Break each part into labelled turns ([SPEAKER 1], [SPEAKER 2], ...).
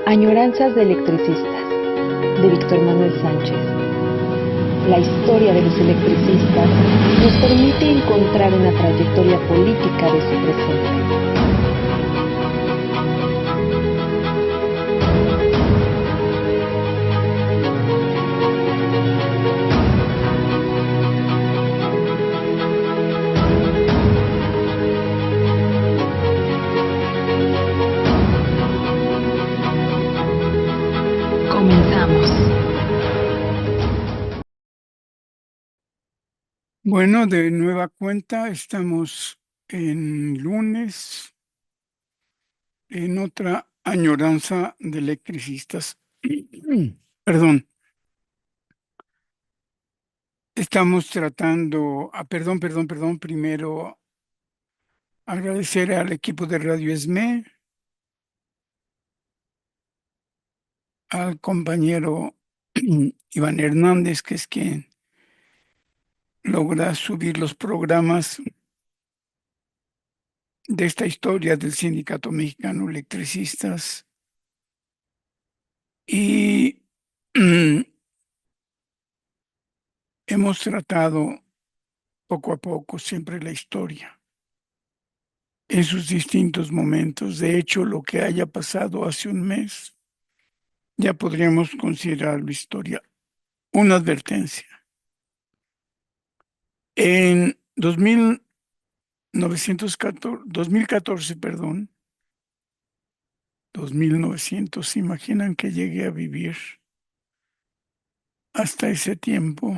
[SPEAKER 1] Añoranzas de electricistas, de Víctor Manuel Sánchez. La historia de los electricistas nos permite encontrar una trayectoria política de su presente. Comenzamos.
[SPEAKER 2] Bueno, de nueva cuenta, estamos en lunes en otra añoranza de electricistas. Perdón, estamos tratando, primero agradecer al equipo de Radio ESME, al compañero Iván Hernández, que es quien logra subir los programas de esta historia del Sindicato Mexicano de Electricistas. Y hemos tratado poco a poco siempre la historia en sus distintos momentos. De hecho, lo que haya pasado hace un mes ya podríamos considerarlo historia. Una advertencia. En 2014, 2900, ¿se imaginan que llegué a vivir hasta ese tiempo?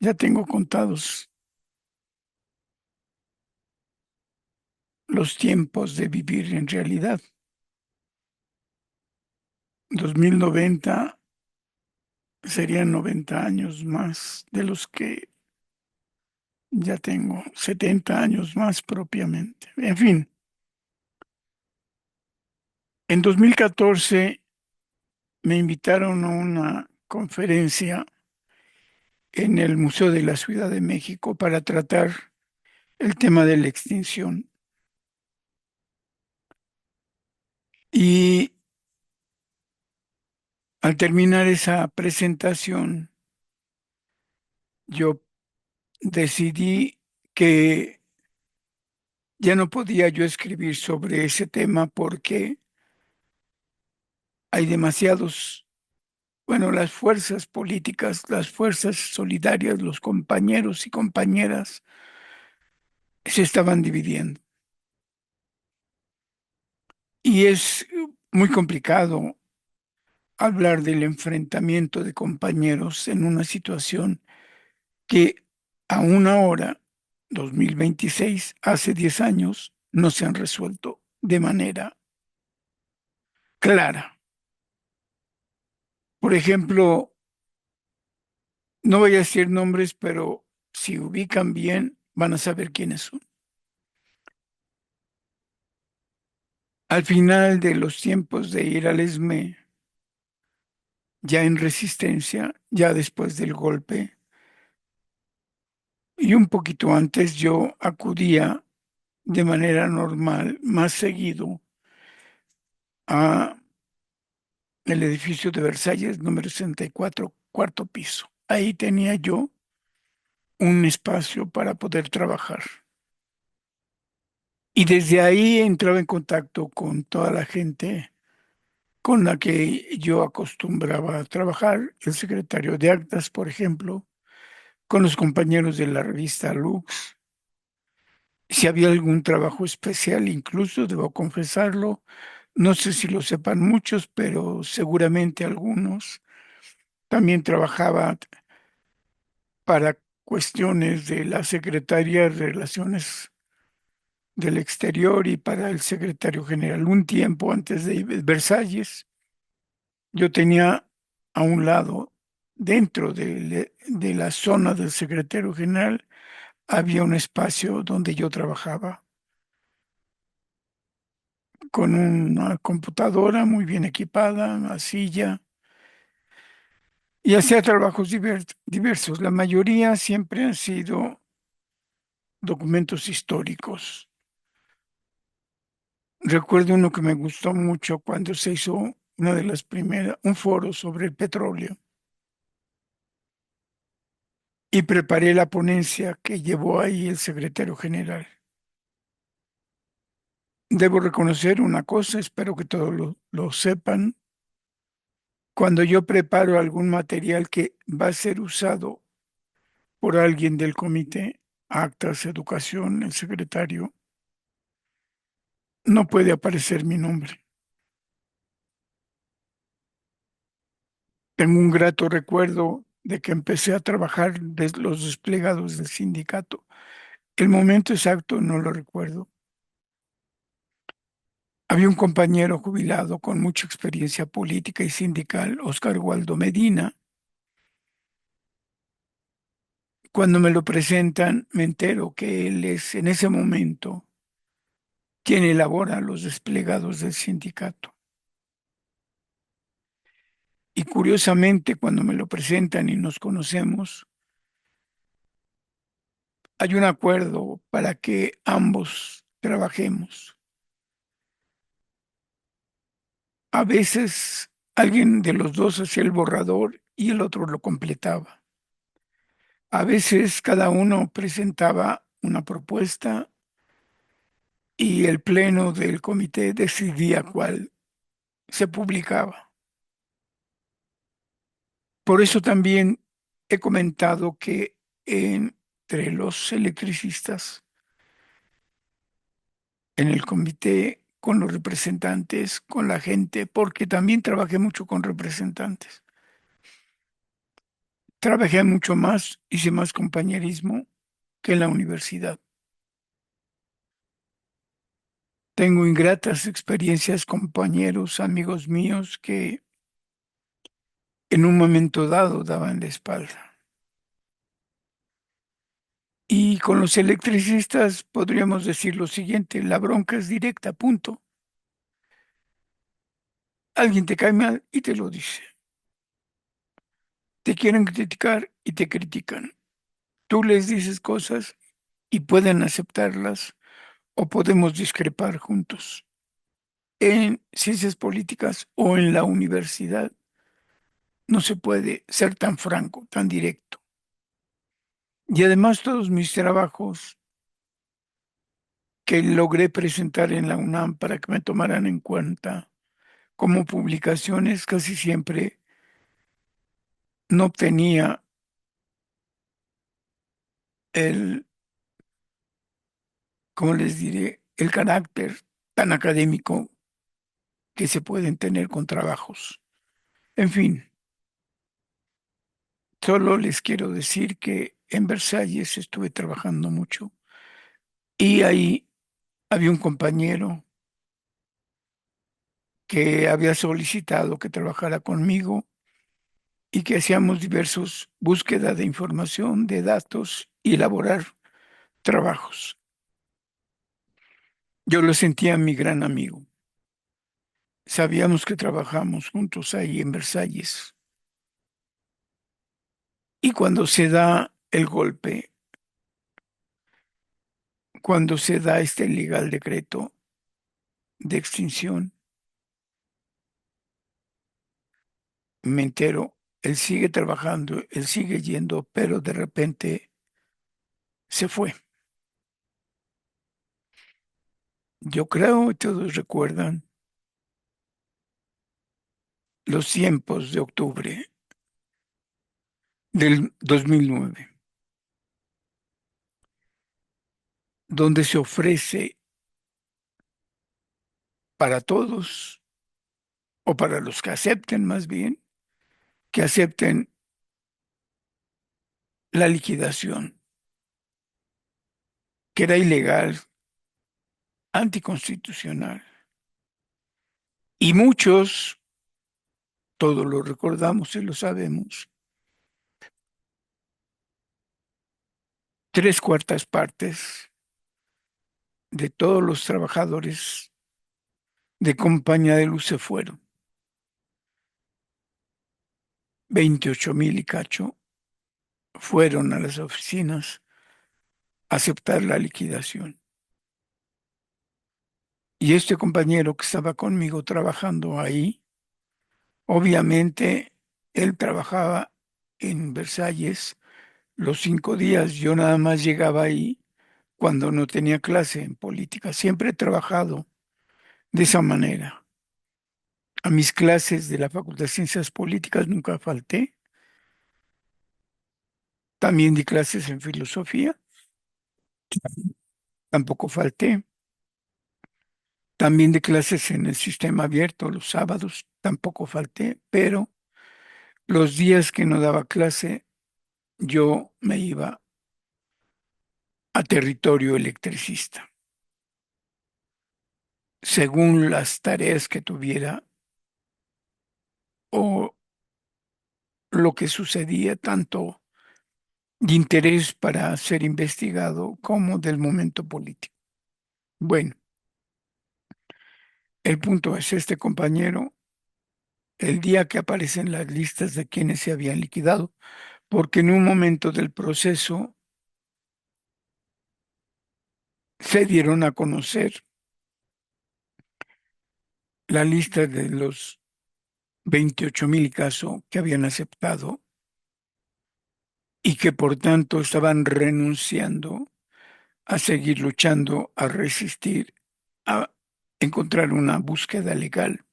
[SPEAKER 2] Ya tengo contados los tiempos de vivir en realidad. 2090 serían 90 años más de los que ya tengo, 70 años más propiamente. En fin, en 2014 me invitaron a una conferencia en el Museo de la Ciudad de México para tratar el tema de la extinción. Y al terminar esa presentación, yo decidí que ya no podía yo escribir sobre ese tema porque hay demasiados, bueno, las fuerzas políticas, las fuerzas solidarias, los compañeros y compañeras se estaban dividiendo. Y es muy complicado hablar del enfrentamiento de compañeros en una situación que aún ahora, 2026, hace 10 años, no se han resuelto de manera clara. Por ejemplo, no voy a decir nombres, pero si ubican bien, van a saber quiénes son. Al final de los tiempos de ir al ESME, ya en resistencia, ya después del golpe, y un poquito antes yo acudía de manera normal, más seguido, a el edificio de Versalles, número 64, cuarto piso. Ahí tenía yo un espacio para poder trabajar. Y desde ahí entraba en contacto con toda la gente con la que yo acostumbraba a trabajar, el secretario de actas, por ejemplo, con los compañeros de la revista Lux. Si había algún trabajo especial, incluso, debo confesarlo, no sé si lo sepan muchos, pero seguramente algunos. También trabajaba para cuestiones de la Secretaría de Relaciones del Exterior y para el secretario general. Un tiempo antes de Versalles, yo tenía a un lado, dentro de la zona del secretario general, había un espacio donde yo trabajaba con una computadora muy bien equipada, una silla, y hacía trabajos diversos. La mayoría siempre han sido documentos históricos, Recuerdo uno que me gustó mucho cuando se hizo una de las primeras, un foro sobre el petróleo y preparé la ponencia que llevó ahí el secretario general. Debo reconocer una cosa, espero que todos lo sepan. Cuando yo preparo algún material que va a ser usado por alguien del comité, actas, educación, el secretario, no puede aparecer mi nombre. Tengo un grato recuerdo de que empecé a trabajar desde los desplegados del sindicato. El momento exacto no lo recuerdo. Había un compañero jubilado con mucha experiencia política y sindical, Óscar Waldo Medina. Cuando me lo presentan, me entero que él es, en ese momento, quien elabora los desplegados del sindicato. Y curiosamente, cuando me lo presentan y nos conocemos, hay un acuerdo para que ambos trabajemos. A veces alguien de los dos hacía el borrador y el otro lo completaba. A veces cada uno presentaba una propuesta y el pleno del comité decidía cuál se publicaba. Por eso también he comentado que entre los electricistas, en el comité, con los representantes, con la gente, porque también trabajé mucho con representantes. Trabajé mucho más, hice más compañerismo que en la universidad. Tengo ingratas experiencias, compañeros, amigos míos que en un momento dado daban la espalda. Y con los electricistas podríamos decir lo siguiente, la bronca es directa, punto. Alguien te cae mal y te lo dice. Te quieren criticar y te critican. Tú les dices cosas y pueden aceptarlas o podemos discrepar juntos. En ciencias políticas o en la universidad no se puede ser tan franco, tan directo. Y además todos mis trabajos que logré presentar en la UNAM para que me tomaran en cuenta como publicaciones, casi siempre no obtenía el, ¿cómo les diré?, el carácter tan académico que se pueden tener con trabajos. En fin, solo les quiero decir que en Versalles estuve trabajando mucho y ahí había un compañero que había solicitado que trabajara conmigo y que hacíamos diversos búsqueda de información, de datos y elaborar trabajos. Yo lo sentía mi gran amigo. Sabíamos que trabajamos juntos ahí en Versalles. Y cuando se da el golpe, cuando se da este legal decreto de extinción, me entero, él sigue trabajando, él sigue yendo, pero de repente se fue. Yo creo, todos recuerdan los tiempos de octubre del 2009, donde se ofrece para todos, o para los que acepten más bien, que acepten la liquidación, que era ilegal, anticonstitucional. Y muchos, todos lo recordamos y lo sabemos, tres cuartas partes de todos los trabajadores de Compañía de Luz se fueron. 28,000 y cacho fueron a las oficinas a aceptar la liquidación. Y este compañero que estaba conmigo trabajando ahí, obviamente él trabajaba en Versalles los 5 días. Yo nada más llegaba ahí cuando no tenía clase en política. Siempre he trabajado de esa manera. A mis clases de la Facultad de Ciencias Políticas nunca falté. También di clases en filosofía, tampoco falté. También di clases en el sistema abierto los sábados, tampoco falté. Pero los días que no daba clase, yo me iba a territorio electricista, según las tareas que tuviera o lo que sucedía, tanto de interés para ser investigado como del momento político. Bueno, el punto es este compañero, el día que aparecen las listas de quienes se habían liquidado, porque en un momento del proceso se dieron a conocer la lista de los 28,000 casos que habían aceptado y que por tanto estaban renunciando a seguir luchando, a resistir, a encontrar una búsqueda legal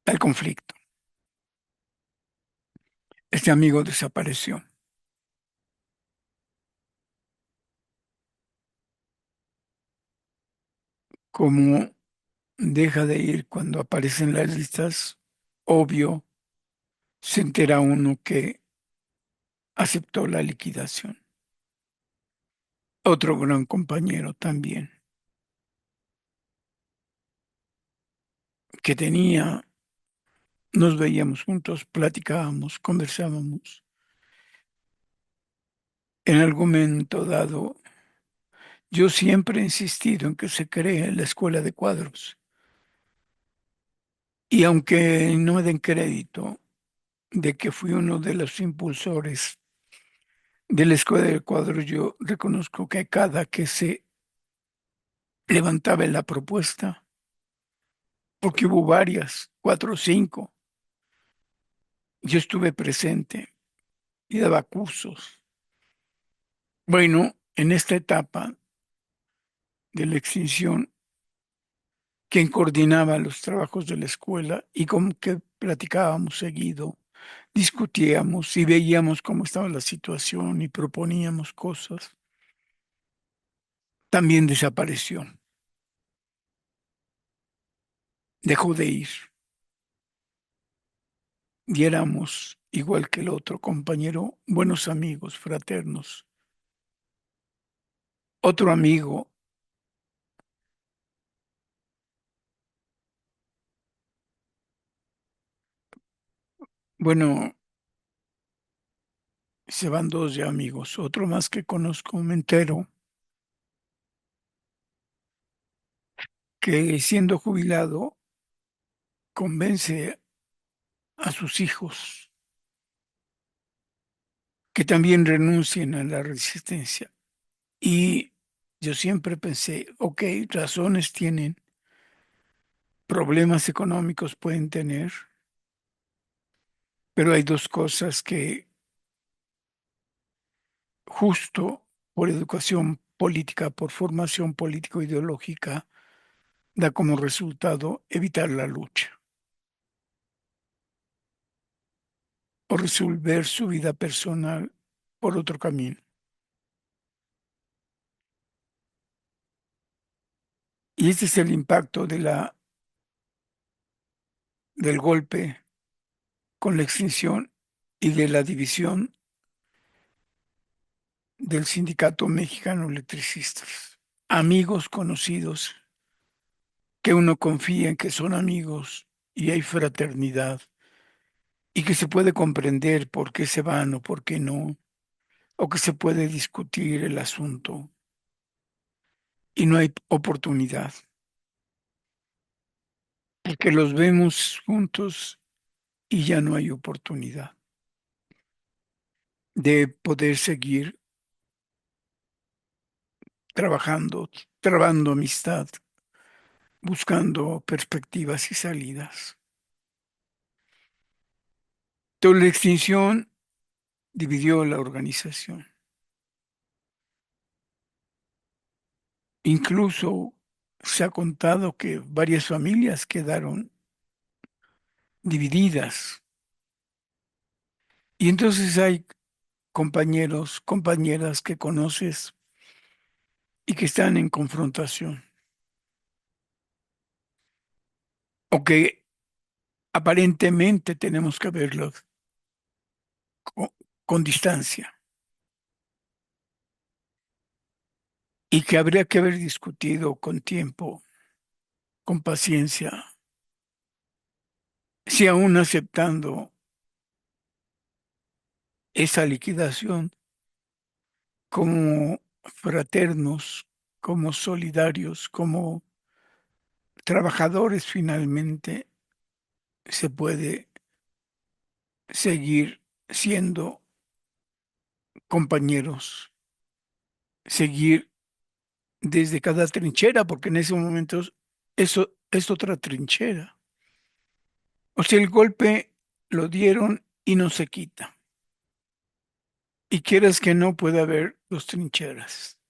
[SPEAKER 2] al conflicto. Este amigo desapareció. Como deja de ir cuando aparecen las listas, obvio, se entera uno que aceptó la liquidación. Otro gran compañero también, que tenía, nos veíamos juntos, platicábamos, conversábamos. En algún momento dado, yo siempre he insistido en que se cree la escuela de cuadros. Y aunque no me den crédito de que fui uno de los impulsores de la escuela de cuadros, yo reconozco que cada que se levantaba la propuesta, porque hubo varias, 4 o 5, yo estuve presente y daba cursos. Bueno, en esta etapa de la extinción, quien coordinaba los trabajos de la escuela y como que platicábamos seguido, discutíamos y veíamos cómo estaba la situación y proponíamos cosas, también desapareció, dejó de ir. Y éramos, igual que el otro compañero, buenos amigos, fraternos. Otro amigo, bueno, se van dos ya amigos, otro más que conozco, me entero que siendo jubilado convence a sus hijos que también renuncien a la resistencia. Y yo siempre pensé, ok, razones tienen, problemas económicos pueden tener, pero hay dos cosas que justo por educación política, por formación político-ideológica, da como resultado evitar la lucha o resolver su vida personal por otro camino. Y este es el impacto del golpe con la extinción y de la división del Sindicato Mexicano de Electricistas. Amigos conocidos que uno confía en que son amigos y hay fraternidad y que se puede comprender por qué se van o por qué no, o que se puede discutir el asunto y no hay oportunidad. Porque los vemos juntos y ya no hay oportunidad de poder seguir trabajando, trabando amistad, buscando perspectivas y salidas. Entonces, la extinción dividió la organización. Incluso se ha contado que varias familias quedaron divididas. Y entonces hay compañeros, compañeras que conoces y que están en confrontación o que aparentemente tenemos que verlos co- con distancia y que habría que haber discutido con tiempo, con paciencia, si aún aceptando esa liquidación como fraternos, como solidarios, como trabajadores finalmente se puede seguir siendo compañeros, seguir desde cada trinchera, porque en ese momento eso es otra trinchera. O sea, el golpe lo dieron y no se quita. Y quieras que no, puede haber dos trincheras.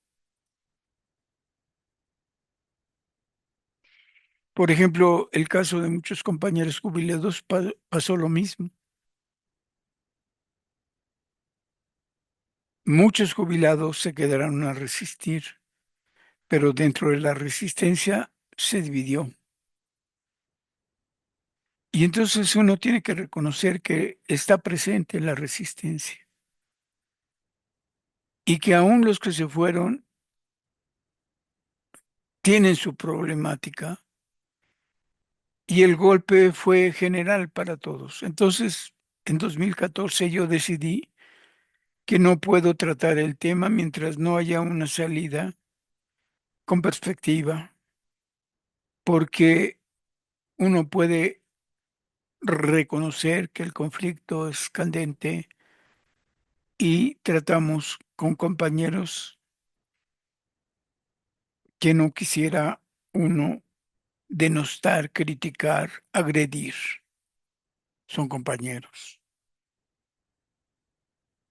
[SPEAKER 2] Por ejemplo, el caso de muchos compañeros jubilados pasó lo mismo. Muchos jubilados se quedaron a resistir, pero dentro de la resistencia se dividió. Y entonces uno tiene que reconocer que está presente la resistencia y que aún los que se fueron tienen su problemática y el golpe fue general para todos. Entonces, en 2014 yo decidí que no puedo tratar el tema mientras no haya una salida con perspectiva, porque uno puede reconocer que el conflicto es candente y tratamos con compañeros que no quisiera uno denostar, criticar, agredir. Son compañeros.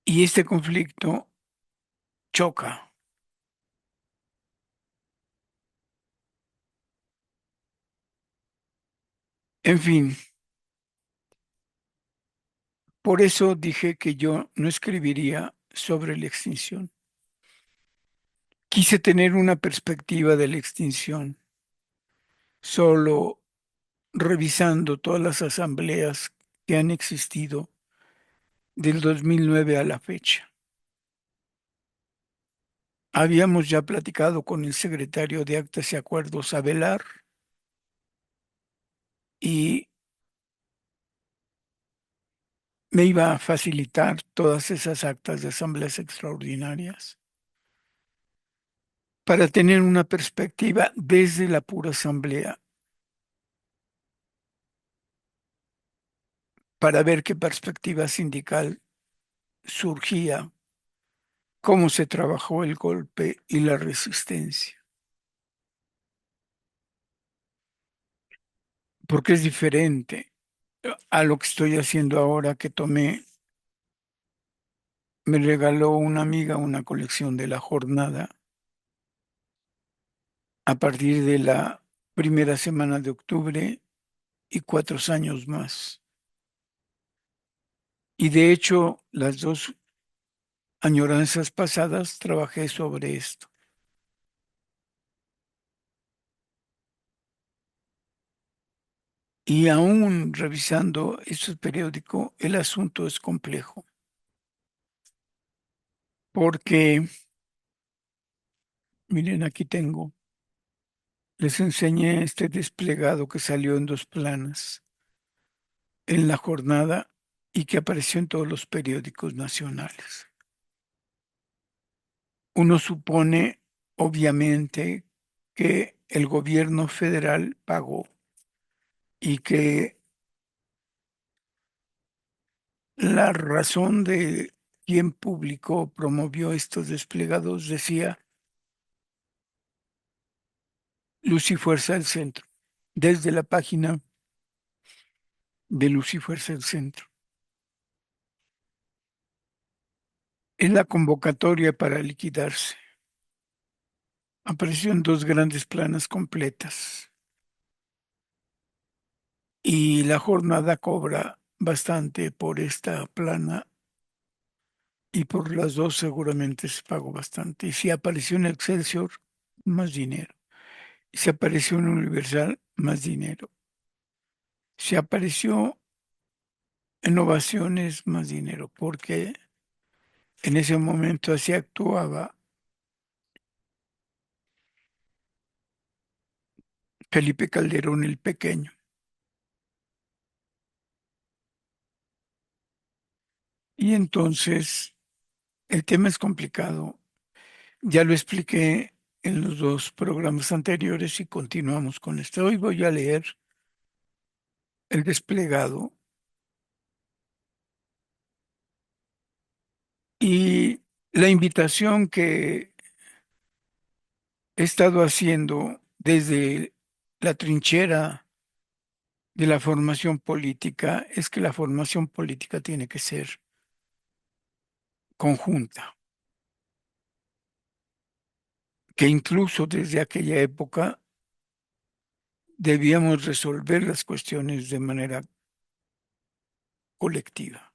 [SPEAKER 2] Y este conflicto choca. En fin, por eso dije que yo no escribiría sobre la extinción. Quise tener una perspectiva de la extinción, solo revisando todas las asambleas que han existido del 2009 a la fecha. Habíamos ya platicado con el secretario de Actas y Acuerdos, Abelar, y me iba a facilitar todas esas actas de asambleas extraordinarias para tener una perspectiva desde la pura asamblea, para ver qué perspectiva sindical surgía, cómo se trabajó el golpe y la resistencia. Porque es diferente a lo que estoy haciendo ahora, que tomé, me regaló una amiga una colección de la jornada a partir de la primera semana de octubre y 4 años más. Y de hecho, las dos añoranzas pasadas trabajé sobre esto. Y aún revisando este periódico, el asunto es complejo, porque, miren, aquí tengo, les enseñé este desplegado que salió en dos planas en la jornada y que apareció en todos los periódicos nacionales. Uno supone, obviamente, que el gobierno federal pagó y que la razón de quien publicó, promovió estos desplegados decía Luz y Fuerza del Centro, desde la página de Luz y Fuerza del Centro. Es la convocatoria para liquidarse. Apareció en dos grandes planas completas y la jornada cobra bastante por esta plana y por las dos seguramente se pagó bastante. Y si apareció en Excelsior, más dinero. Si apareció en Universal, más dinero. Si apareció en Ovaciones, más dinero, porque en ese momento así actuaba Felipe Calderón el Pequeño. Y entonces el tema es complicado. Ya lo expliqué en los dos programas anteriores y continuamos con esto. Hoy voy a leer el desplegado y la invitación que he estado haciendo desde la trinchera de la formación política es que la formación política tiene que ser conjunta, que incluso desde aquella época debíamos resolver las cuestiones de manera colectiva,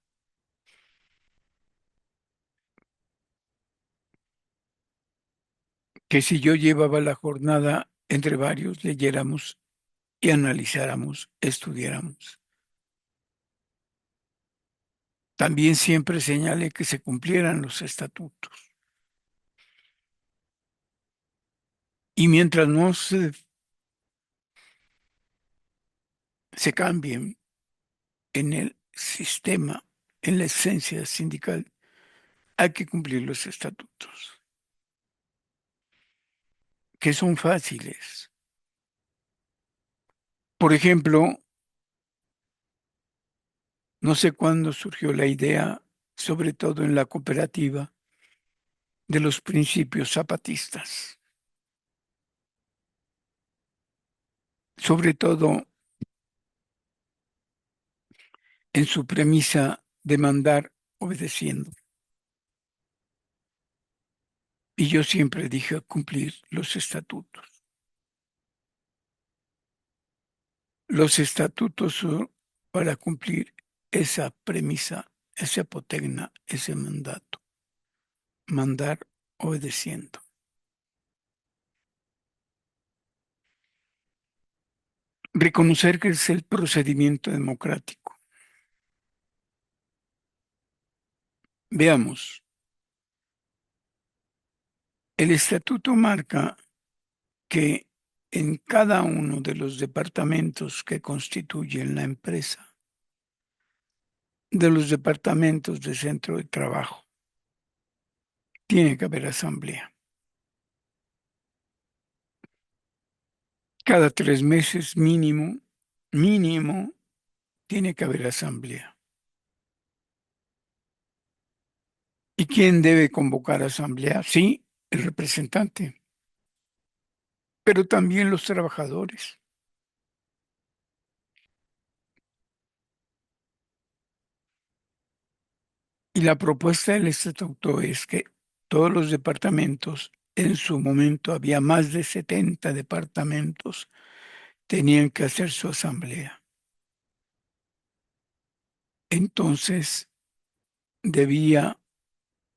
[SPEAKER 2] que si yo llevaba la jornada entre varios, leyéramos y analizáramos, estudiáramos. También siempre señalé que se cumplieran los estatutos. Y mientras no se cambien en el sistema, en la esencia sindical, hay que cumplir los estatutos, que son fáciles. Por ejemplo, no sé cuándo surgió la idea, sobre todo en la cooperativa, de los principios zapatistas, sobre todo en su premisa de mandar obedeciendo. Y yo siempre dije cumplir los estatutos. Los estatutos son para cumplir esa premisa, esa apotegna, ese mandato. Mandar obedeciendo. Reconocer que es el procedimiento democrático. Veamos, el estatuto marca que en cada uno de los departamentos que constituyen la empresa, de los departamentos de centro de trabajo, tiene que haber asamblea. Cada 3 meses mínimo, mínimo, tiene que haber asamblea. ¿Y quién debe convocar asamblea? Sí, el representante, pero también los trabajadores. Y la propuesta del estatuto es que todos los departamentos, en su momento había más de 70 departamentos, tenían que hacer su asamblea. Entonces, debía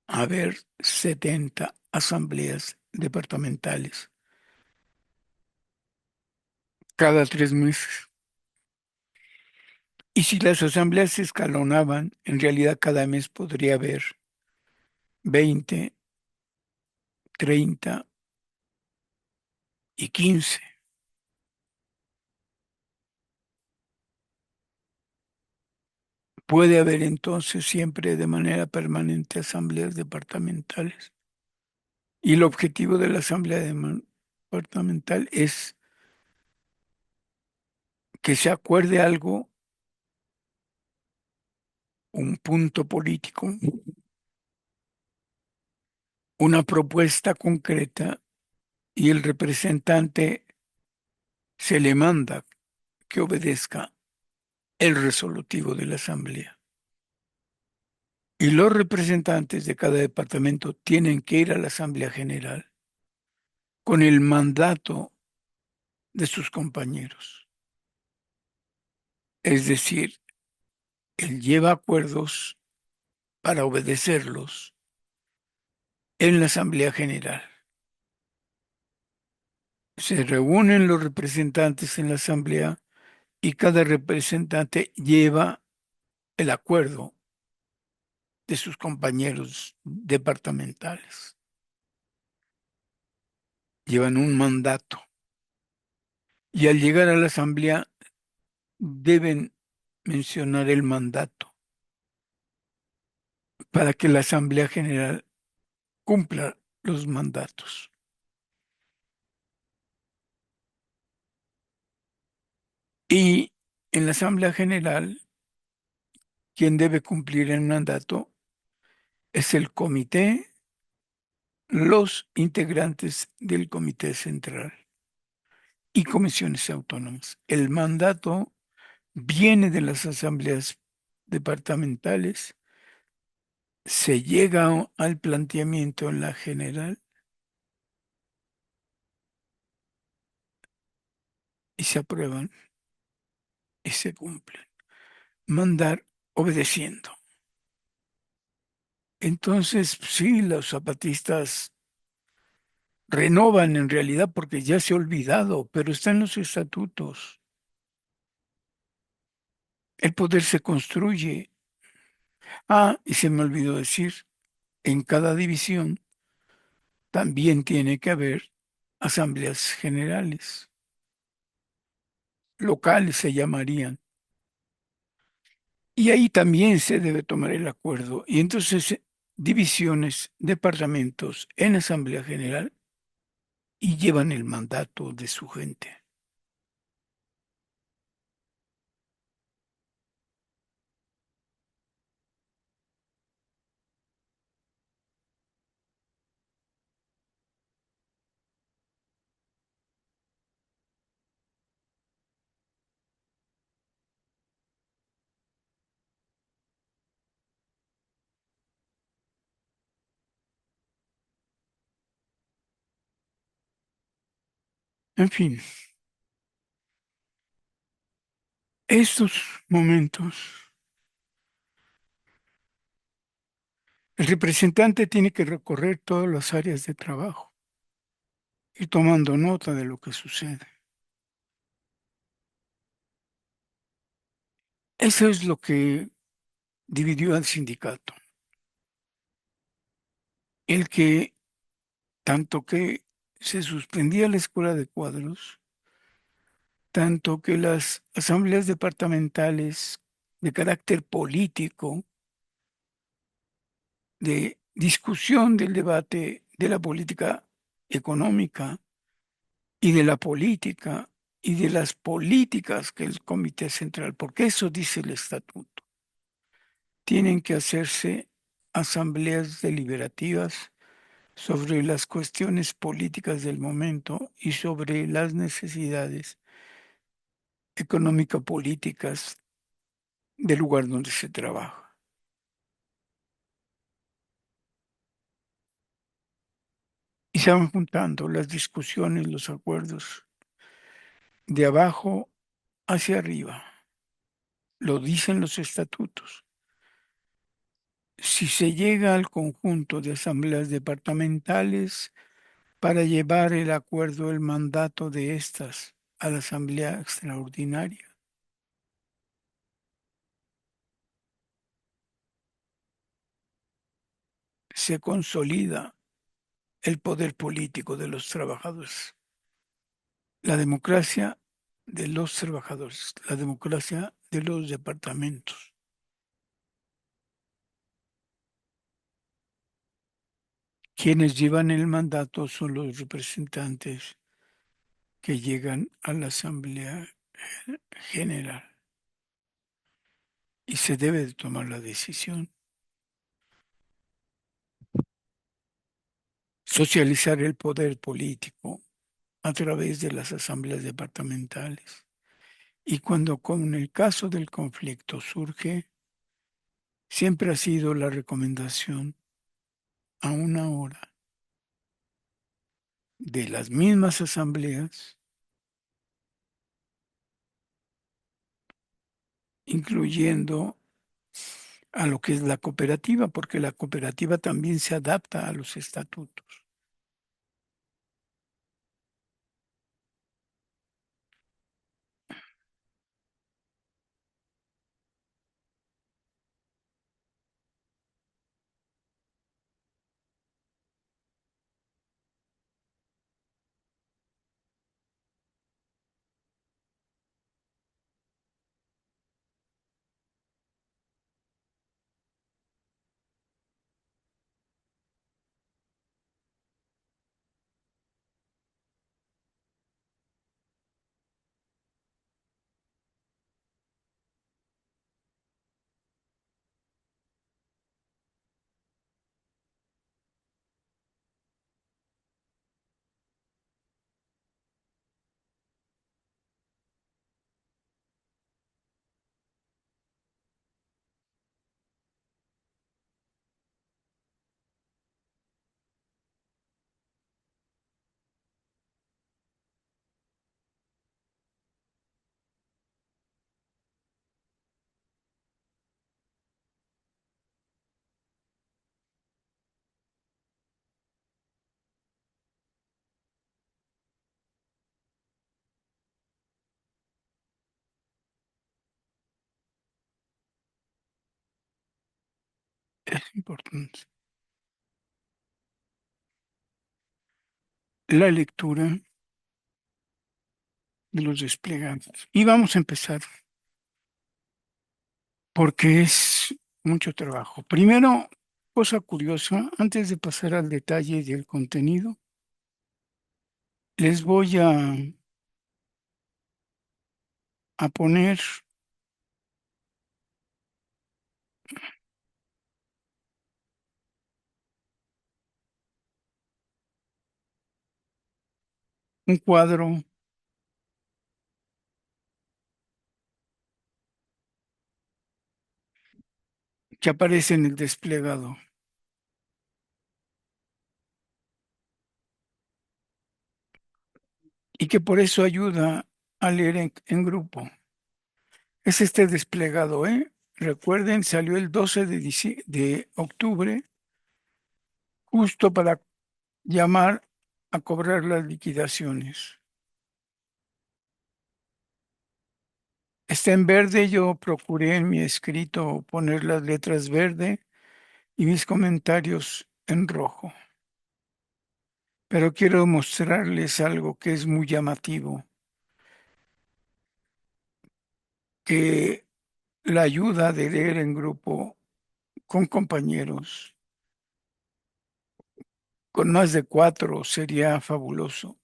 [SPEAKER 2] haber 70 asambleas departamentales cada 3 meses. Y si las asambleas se escalonaban, en realidad cada mes podría haber 20, 30 y 15. Puede haber entonces siempre de manera permanente asambleas departamentales. Y el objetivo de la asamblea departamental es que se acuerde algo, un punto político, una propuesta concreta y el representante se le manda que obedezca el resolutivo de la Asamblea. Y los representantes de cada departamento tienen que ir a la Asamblea General con el mandato de sus compañeros. Es decir, él lleva acuerdos para obedecerlos en la Asamblea General. Se reúnen los representantes en la Asamblea y cada representante lleva el acuerdo de sus compañeros departamentales. Llevan un mandato y al llegar a la Asamblea deben mencionar el mandato para que la Asamblea General cumpla los mandatos. Y en la Asamblea General, quien debe cumplir el mandato es el comité, los integrantes del comité central y comisiones autónomas. El mandato viene de las asambleas departamentales, se llega al planteamiento en la general y se aprueban y se cumplen. Mandar obedeciendo. Entonces, sí, los zapatistas renovan en realidad porque ya se ha olvidado, pero está en los estatutos. El poder se construye. Ah, y se me olvidó decir, en cada división también tiene que haber asambleas generales, locales se llamarían. Y ahí también se debe tomar el acuerdo. Y entonces, divisiones, departamentos en asamblea general y llevan el mandato de su gente. En fin, estos momentos, el representante tiene que recorrer todas las áreas de trabajo y tomando nota de lo que sucede. Eso es lo que dividió al sindicato. El que, tanto que se suspendía la escuela de cuadros, tanto que las asambleas departamentales de carácter político, de discusión del debate de la política económica y de la política y de las políticas que el Comité Central, porque eso dice el estatuto, tienen que hacerse asambleas deliberativas sobre las cuestiones políticas del momento y sobre las necesidades económico-políticas del lugar donde se trabaja. Y se van juntando las discusiones, los acuerdos de abajo hacia arriba. Lo dicen los estatutos. Si se llega al conjunto de asambleas departamentales para llevar el acuerdo, el mandato de estas a la asamblea extraordinaria, se consolida el poder político de los trabajadores, la democracia de los trabajadores, la democracia de los departamentos. Quienes llevan el mandato son los representantes que llegan a la Asamblea General y se debe de tomar la decisión. Socializar el poder político a través de las asambleas departamentales. Y cuando con el caso del conflicto surge, siempre ha sido la recomendación a una hora de las mismas asambleas, incluyendo a lo que es la cooperativa, porque la cooperativa también se adapta a los estatutos. Es importante. La lectura de los desplegados. Y vamos a empezar porque es mucho trabajo. Primero, cosa curiosa, antes de pasar al detalle del contenido, les voy a poner un cuadro que aparece en el desplegado y que por eso ayuda a leer en grupo. Es este desplegado, ¿eh? Recuerden, salió el 12 de octubre, justo para llamar a cobrar las liquidaciones. Está en verde, yo procuré en mi escrito poner las letras verde y mis comentarios en rojo. Pero quiero mostrarles algo que es muy llamativo, que la ayuda de leer en grupo con compañeros, con más de cuatro, sería fabuloso.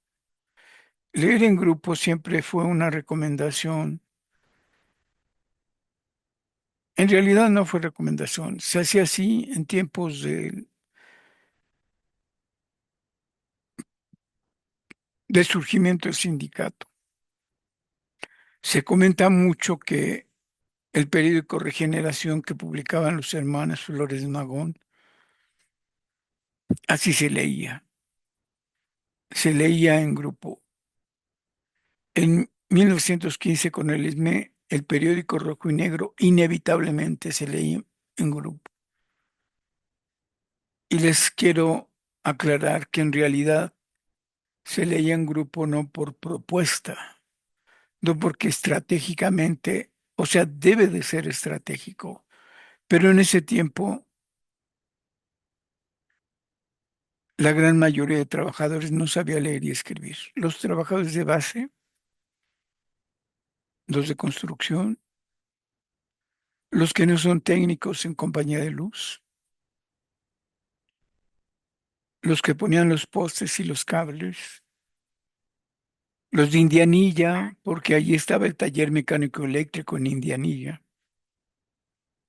[SPEAKER 2] Leer en grupo siempre fue una recomendación. En realidad no fue recomendación, se hacía así en tiempos de surgimiento del sindicato. Se comenta mucho que el periódico Regeneración que publicaban los hermanos Flores de Magón, así se leía en grupo. En 1915 con el ESME, el periódico Rojo y Negro inevitablemente se leía en grupo. Y les quiero aclarar que en realidad se leía en grupo no por propuesta, no porque estratégicamente, o sea, debe de ser estratégico, pero en ese tiempo la gran mayoría de trabajadores no sabía leer y escribir. Los trabajadores de base, los de construcción, los que no son técnicos en compañía de luz, los que ponían los postes y los cables, los de Indianilla, porque allí estaba el taller mecánico eléctrico en Indianilla,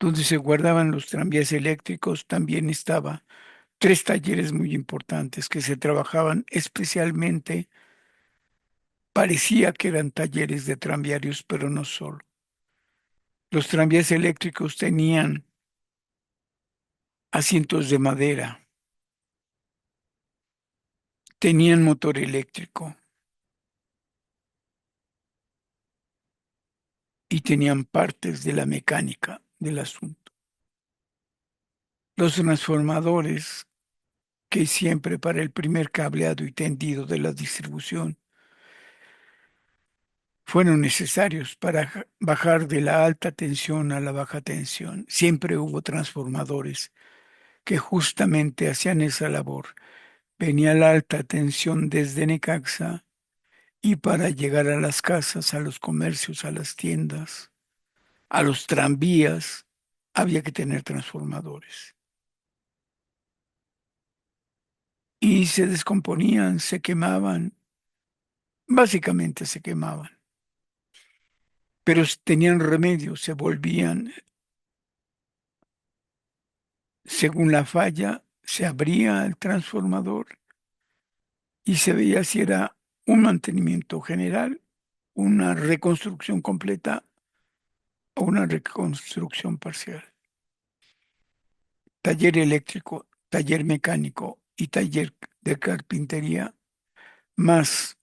[SPEAKER 2] donde se guardaban los tranvías eléctricos, también estaba tres talleres muy importantes que se trabajaban especialmente Parecía que eran talleres de tranviarios, pero no solo. Los tranvías eléctricos tenían asientos de madera, tenían motor eléctrico y tenían partes de la mecánica del asunto. Los transformadores, que siempre para el primer cableado y tendido de la distribución fueron necesarios para bajar de la alta tensión a la baja tensión. Siempre hubo transformadores que justamente hacían esa labor. Venía la alta tensión desde Necaxa y para llegar a las casas, a los comercios, a las tiendas, a los tranvías, había que tener transformadores. Y se descomponían, se quemaban, básicamente se quemaban, pero tenían remedio, se volvían, según la falla, se abría el transformador y se veía si era un mantenimiento general, una reconstrucción completa o una reconstrucción parcial. Taller eléctrico, taller mecánico y taller de carpintería, más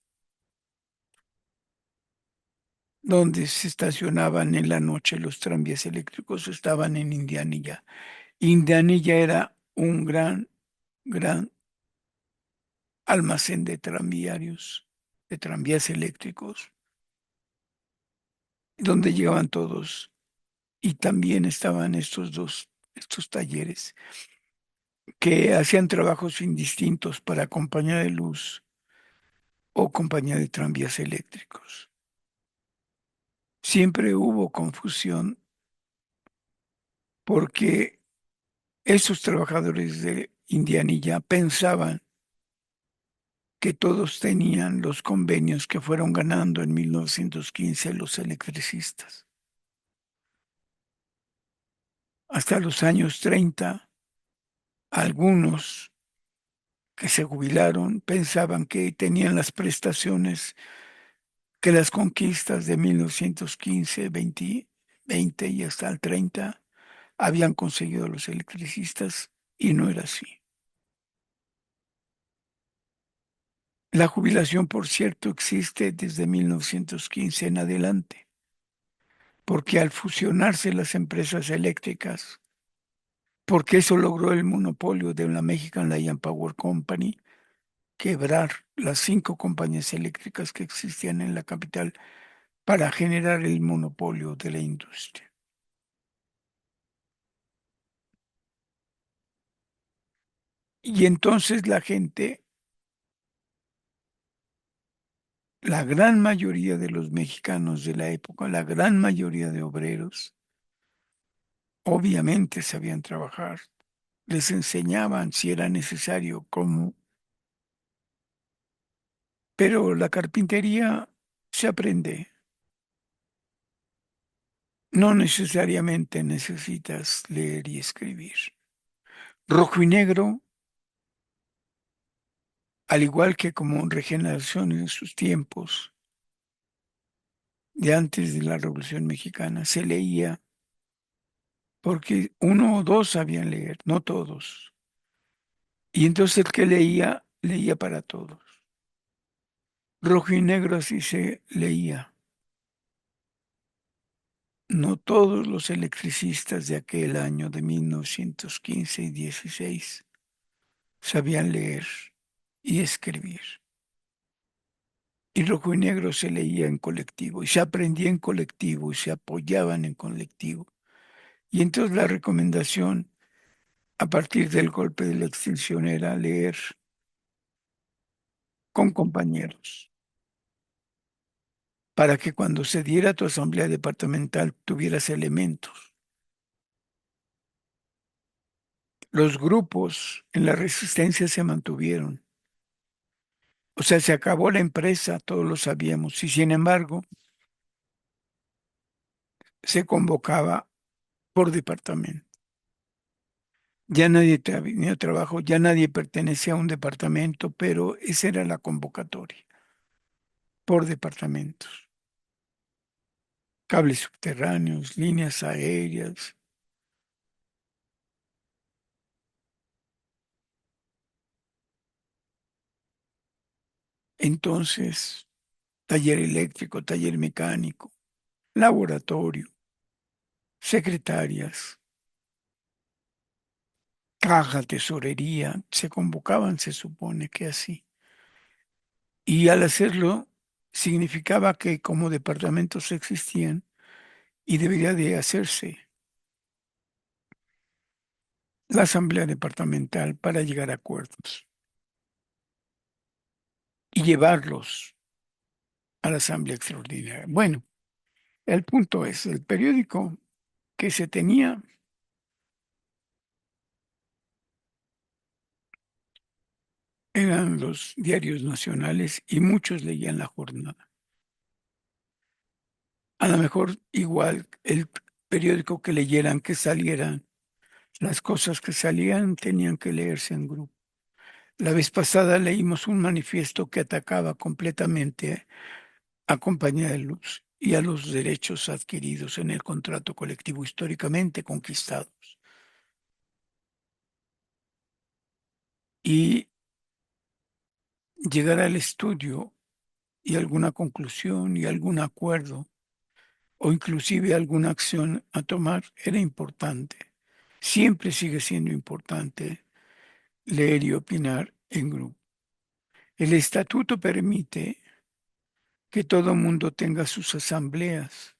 [SPEAKER 2] donde se estacionaban en la noche los tranvías eléctricos, estaban en Indianilla. Indianilla era un gran almacén de tranviarios, de tranvías eléctricos, donde llegaban todos. Y también estaban estos talleres que hacían trabajos indistintos para compañía de luz o compañía de tranvías eléctricos. Siempre hubo confusión porque esos trabajadores de Indianilla pensaban que todos tenían los convenios que fueron ganando en 1915 los electricistas. Hasta los años 30, algunos que se jubilaron pensaban que tenían las prestaciones que las conquistas de 1915, 20 y hasta el 30 habían conseguido los electricistas y no era así. La jubilación, por cierto, existe desde 1915 en adelante, porque al fusionarse las empresas eléctricas, porque eso logró el monopolio de la Mexican Light and Power Company, quebrar las 5 compañías eléctricas que existían en la capital para generar el monopolio de la industria. Y entonces la gente, la gran mayoría de los mexicanos de la época, la gran mayoría de obreros, obviamente sabían trabajar, les enseñaban si era necesario cómo, pero la carpintería se aprende. No necesariamente necesitas leer y escribir. Rojo y Negro, al igual que como Regeneración en sus tiempos, de antes de la Revolución Mexicana, se leía porque uno o dos sabían leer, no todos. Y entonces el que leía, leía para todos. Rojo y Negro así se leía. No todos los electricistas de aquel año de 1915 y 16 sabían leer y escribir. Y Rojo y Negro se leía en colectivo y se aprendía en colectivo y se apoyaban en colectivo. Y entonces la recomendación a partir del golpe de la extinción era leer con compañeros para que cuando se diera tu asamblea departamental tuvieras elementos. Los grupos en la resistencia se mantuvieron. O sea, se acabó la empresa, todos lo sabíamos, y sin embargo, se convocaba por departamento. Ya nadie tenía trabajo, ya nadie pertenecía a un departamento, pero esa era la convocatoria. por departamentos, cables subterráneos, líneas aéreas. Entonces, taller eléctrico, taller mecánico, laboratorio, secretarias, caja, tesorería, se convocaban, se supone que así. Y al hacerlo, significaba que como departamentos existían y debería de hacerse la asamblea departamental para llegar a acuerdos y llevarlos a la asamblea extraordinaria. Bueno, el punto es, el periódico que se tenía eran los diarios nacionales y muchos leían La Jornada. A lo mejor igual el periódico que leyeran, que salieran, las cosas que salían tenían que leerse en grupo. La vez pasada leímos un manifiesto que atacaba completamente a Compañía de Luz y a los derechos adquiridos en el contrato colectivo históricamente conquistados. Y llegar al estudio y alguna conclusión y algún acuerdo o inclusive alguna acción a tomar era importante. Siempre sigue siendo importante leer y opinar en grupo. El estatuto permite que todo mundo tenga sus asambleas.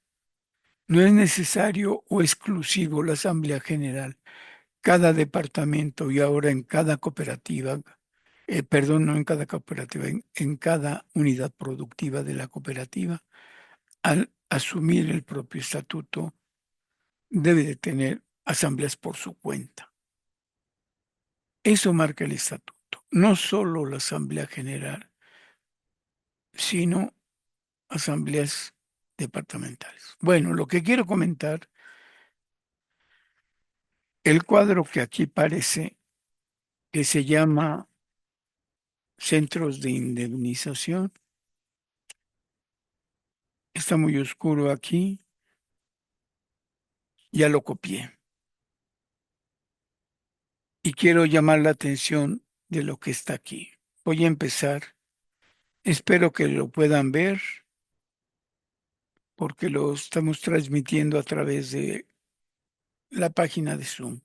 [SPEAKER 2] No es necesario o exclusivo la asamblea general. Cada departamento y ahora en cada cooperativa, perdón, no en cada cooperativa, en cada unidad productiva de la cooperativa, al asumir el propio estatuto, debe de tener asambleas por su cuenta. Eso marca el estatuto. No solo la asamblea general, sino asambleas departamentales. Bueno, lo que quiero comentar, el cuadro que aquí parece, que se llama Centros de Indemnización, está muy oscuro aquí, ya lo copié. Y quiero llamar la atención de lo que está aquí. Voy a empezar. Espero que lo puedan ver porque lo estamos transmitiendo a través de la página de Zoom.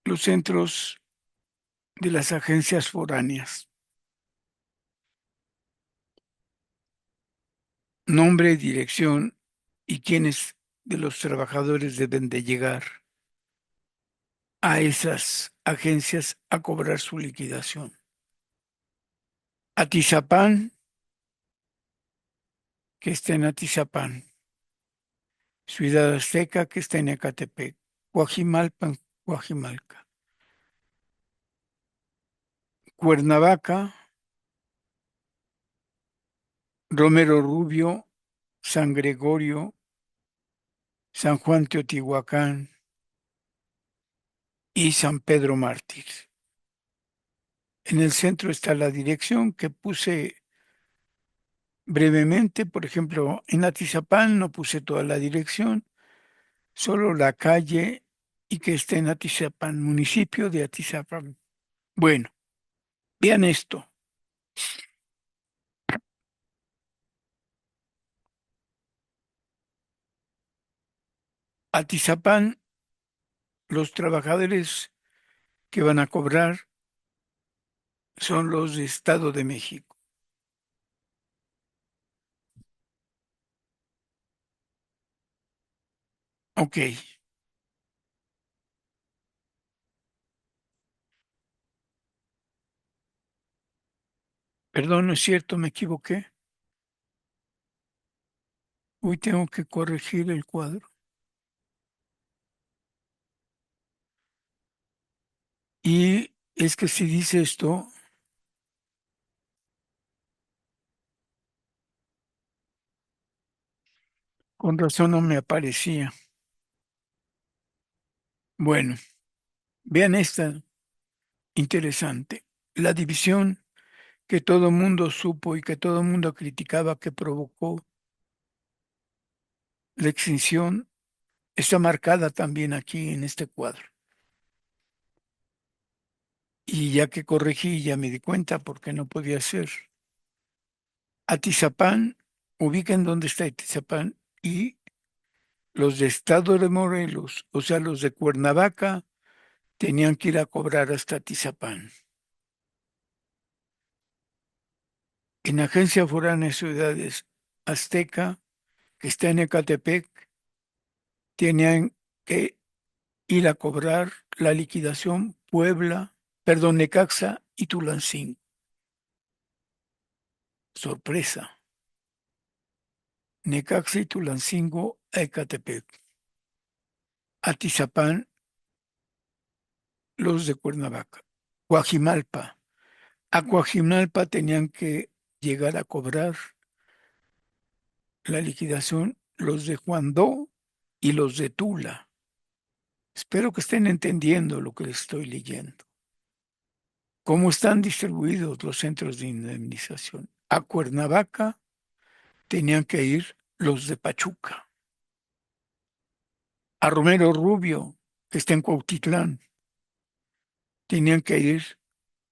[SPEAKER 2] Los centros de las agencias foráneas. Nombre, dirección y quiénes de los trabajadores deben de llegar a esas agencias a cobrar su liquidación. Atizapán, que está en Atizapán. Ciudad Azteca, que está en Ecatepec. Coajimalpa, en Coajimalca. Cuernavaca, Romero Rubio, San Gregorio, San Juan Teotihuacán y San Pedro Mártir. En el centro está la dirección que puse brevemente. Por ejemplo, en Atizapán no puse toda la dirección, solo la calle y que está en Atizapán, municipio de Atizapán. Bueno, vean esto. Atizapán, los trabajadores que van a cobrar son los de Estado de México. Ok, perdón, no es cierto, me equivoqué. Hoy tengo que corregir el cuadro. Y es que si dice esto, con razón no me aparecía. Bueno, vean esta. interesante. La división que todo mundo supo y que todo mundo criticaba que provocó la extinción está marcada también aquí en este cuadro. Y ya que corregí, ya me di cuenta porque no podía ser. Atizapán, ubiquen dónde está Atizapán y los de Estado de Morelos, o sea, los de Cuernavaca, tenían que ir a cobrar hasta Atizapán. En Agencia Foránea de Ciudades Azteca, que está en Ecatepec, tenían que ir a cobrar la liquidación Puebla, perdón, Necaxa y Tulancingo. Sorpresa. Necaxa y Tulancingo a Ecatepec. Atizapán, los de Cuernavaca. Coajimalpa. A Coajimalpa tenían que llegar a cobrar la liquidación los de Juandó y los de Tula. Espero que estén entendiendo lo que les estoy leyendo. ¿Cómo están distribuidos los centros de indemnización? A Cuernavaca tenían que ir los de Pachuca. A Romero Rubio, que está en Cuautitlán, tenían que ir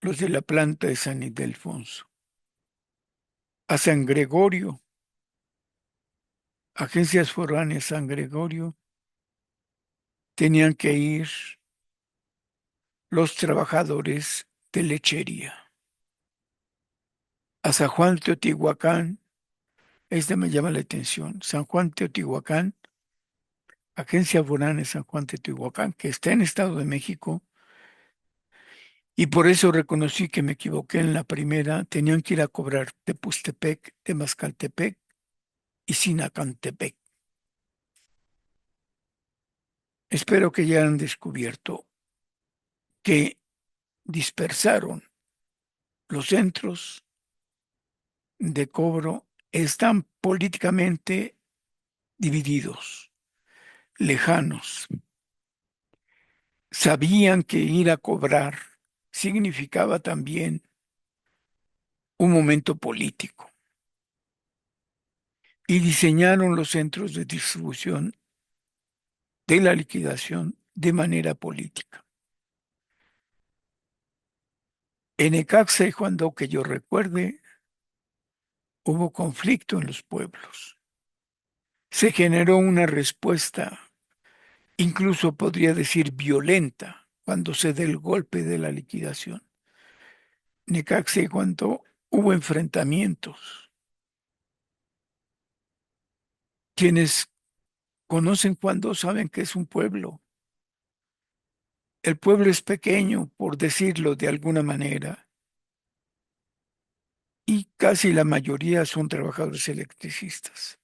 [SPEAKER 2] los de la planta de San Ildefonso. A San Gregorio, Agencias Foráneas San Gregorio, tenían que ir los trabajadores de lechería. A San Juan Teotihuacán, este me llama la atención, San Juan Teotihuacán, Agencia Foránea San Juan Teotihuacán, que está en Estado de México, y por eso reconocí que me equivoqué en la primera, tenían que ir a cobrar Tepustepec, Temascaltepec y Sinacantepec. Espero que ya han descubierto que dispersaron los centros de cobro, están políticamente divididos, lejanos. Sabían que ir a cobrar significaba también un momento político y diseñaron los centros de distribución de la liquidación de manera política. En Necaxa y Juandó, que yo recuerde, hubo conflicto en los pueblos. Se generó una respuesta, incluso podría decir violenta, cuando se dé el golpe de la liquidación. Necaxa y Juandó hubo enfrentamientos. Quienes conocen Juandó saben que es un pueblo. El pueblo es pequeño, por decirlo de alguna manera, y casi la mayoría son trabajadores electricistas.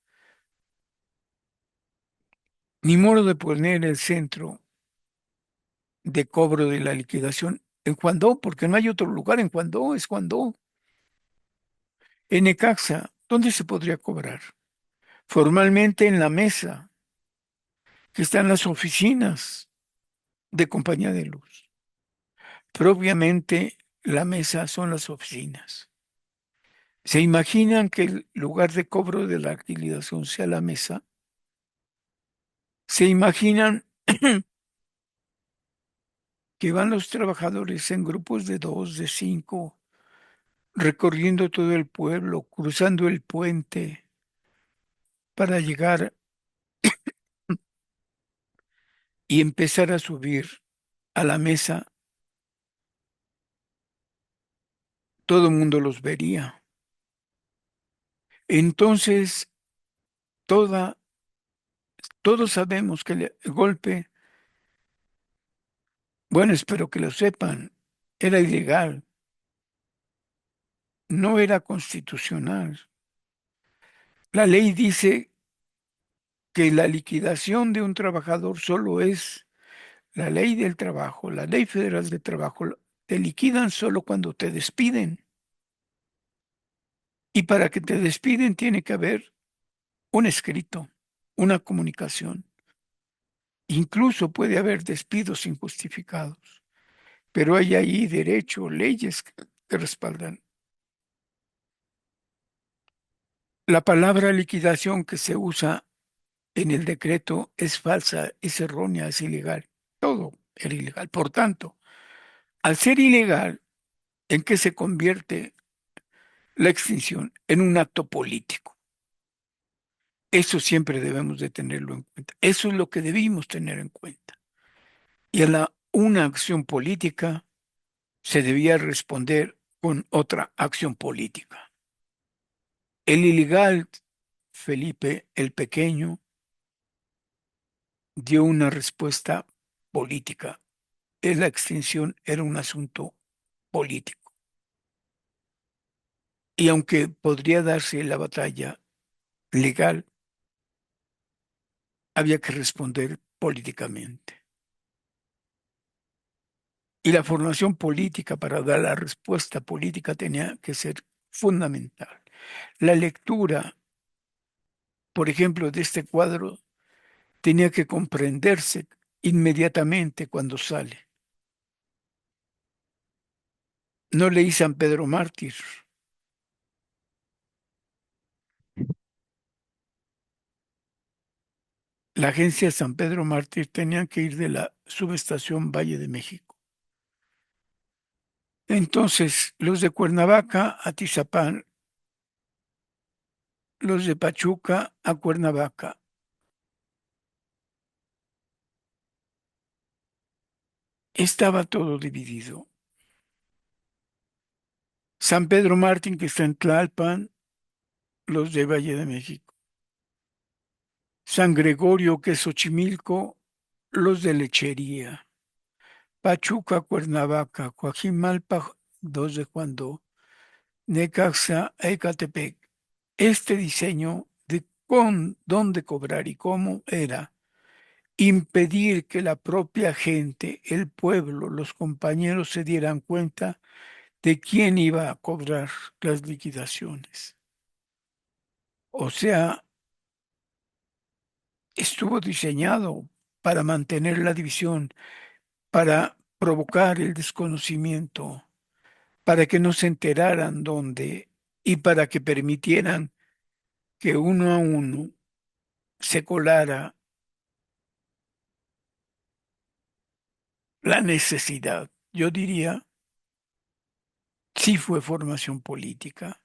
[SPEAKER 2] Ni modo de poner el centro de cobro de la liquidación en Juandó, porque no hay otro lugar en Juandó, es Juandó. En Necaxa, ¿dónde se podría cobrar? Formalmente en la mesa, que están las oficinas de Compañía de Luz. Propiamente la mesa son las oficinas. ¿Se imaginan que el lugar de cobro de la liquidación sea la mesa? ¿Se imaginan que van los trabajadores en grupos de 2, de 5, recorriendo todo el pueblo, cruzando el puente para llegar y empezar a subir a la mesa? Todo el mundo los vería. Entonces, toda, todos sabemos que el golpe, bueno, espero que lo sepan, era ilegal, no era constitucional. La ley dice que la liquidación de un trabajador solo es la ley del trabajo, la ley federal de trabajo. Te liquidan solo cuando te despiden. Y para que te despiden tiene que haber un escrito, una comunicación. Incluso puede haber despidos injustificados. pero hay ahí derecho, leyes que respaldan. La palabra liquidación que se usa en el decreto es falsa, es errónea, es ilegal. Todo era ilegal. Por tanto, al ser ilegal, ¿en qué se convierte la extinción? En un acto político. Eso siempre debemos de tenerlo en cuenta. Eso es lo que debimos tener en cuenta. Y a una acción política se debía responder con otra acción política. El ilegal Felipe el Pequeño dio una respuesta política. La extinción era un asunto político. Y aunque podría darse la batalla legal, había que responder políticamente. Y la formación política para dar la respuesta política tenía que ser fundamental. La lectura, por ejemplo, de este cuadro tenía que comprenderse inmediatamente cuando sale. No leí San Pedro Mártir. La agencia San Pedro Mártir tenía que ir de la subestación Valle de México. Entonces, los de Cuernavaca a Tizapán, los de Pachuca a Cuernavaca. Estaba todo dividido. San Pedro Mártir, que está en Tlalpan, los de Valle de México. San Gregorio, que es Xochimilco, los de Lechería. Pachuca, Cuernavaca, Coajimalpa, dos de Juandó, Necaxa, Ecatepec. Este diseño de con dónde cobrar y cómo era impedir que la propia gente, el pueblo, los compañeros se dieran cuenta de quién iba a cobrar las liquidaciones. O sea, estuvo diseñado para mantener la división, para provocar el desconocimiento, para que no se enteraran dónde y para que permitieran que uno a uno se colara la necesidad. Yo diría, sí fue formación política.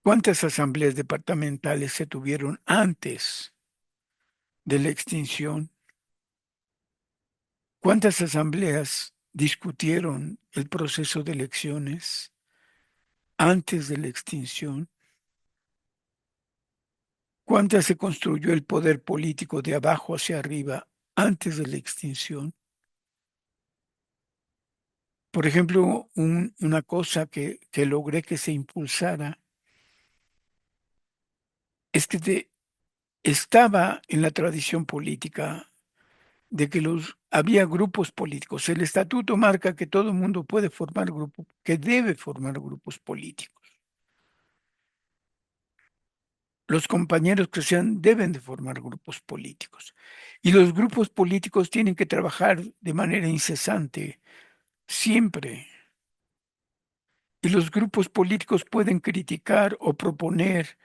[SPEAKER 2] ¿Cuántas asambleas departamentales se tuvieron antes de la extinción? ¿Cuántas asambleas discutieron el proceso de elecciones antes de la extinción? ¿Cuántas se construyó el poder político de abajo hacia arriba antes de la extinción? Por ejemplo, una cosa que logré que se impulsara es que estaba en la tradición política de que había grupos políticos. El estatuto marca que todo el mundo puede formar grupos, que debe formar grupos políticos. Los compañeros que sean deben de formar grupos políticos. Y los grupos políticos tienen que trabajar de manera incesante, siempre. Y los grupos políticos pueden criticar o proponer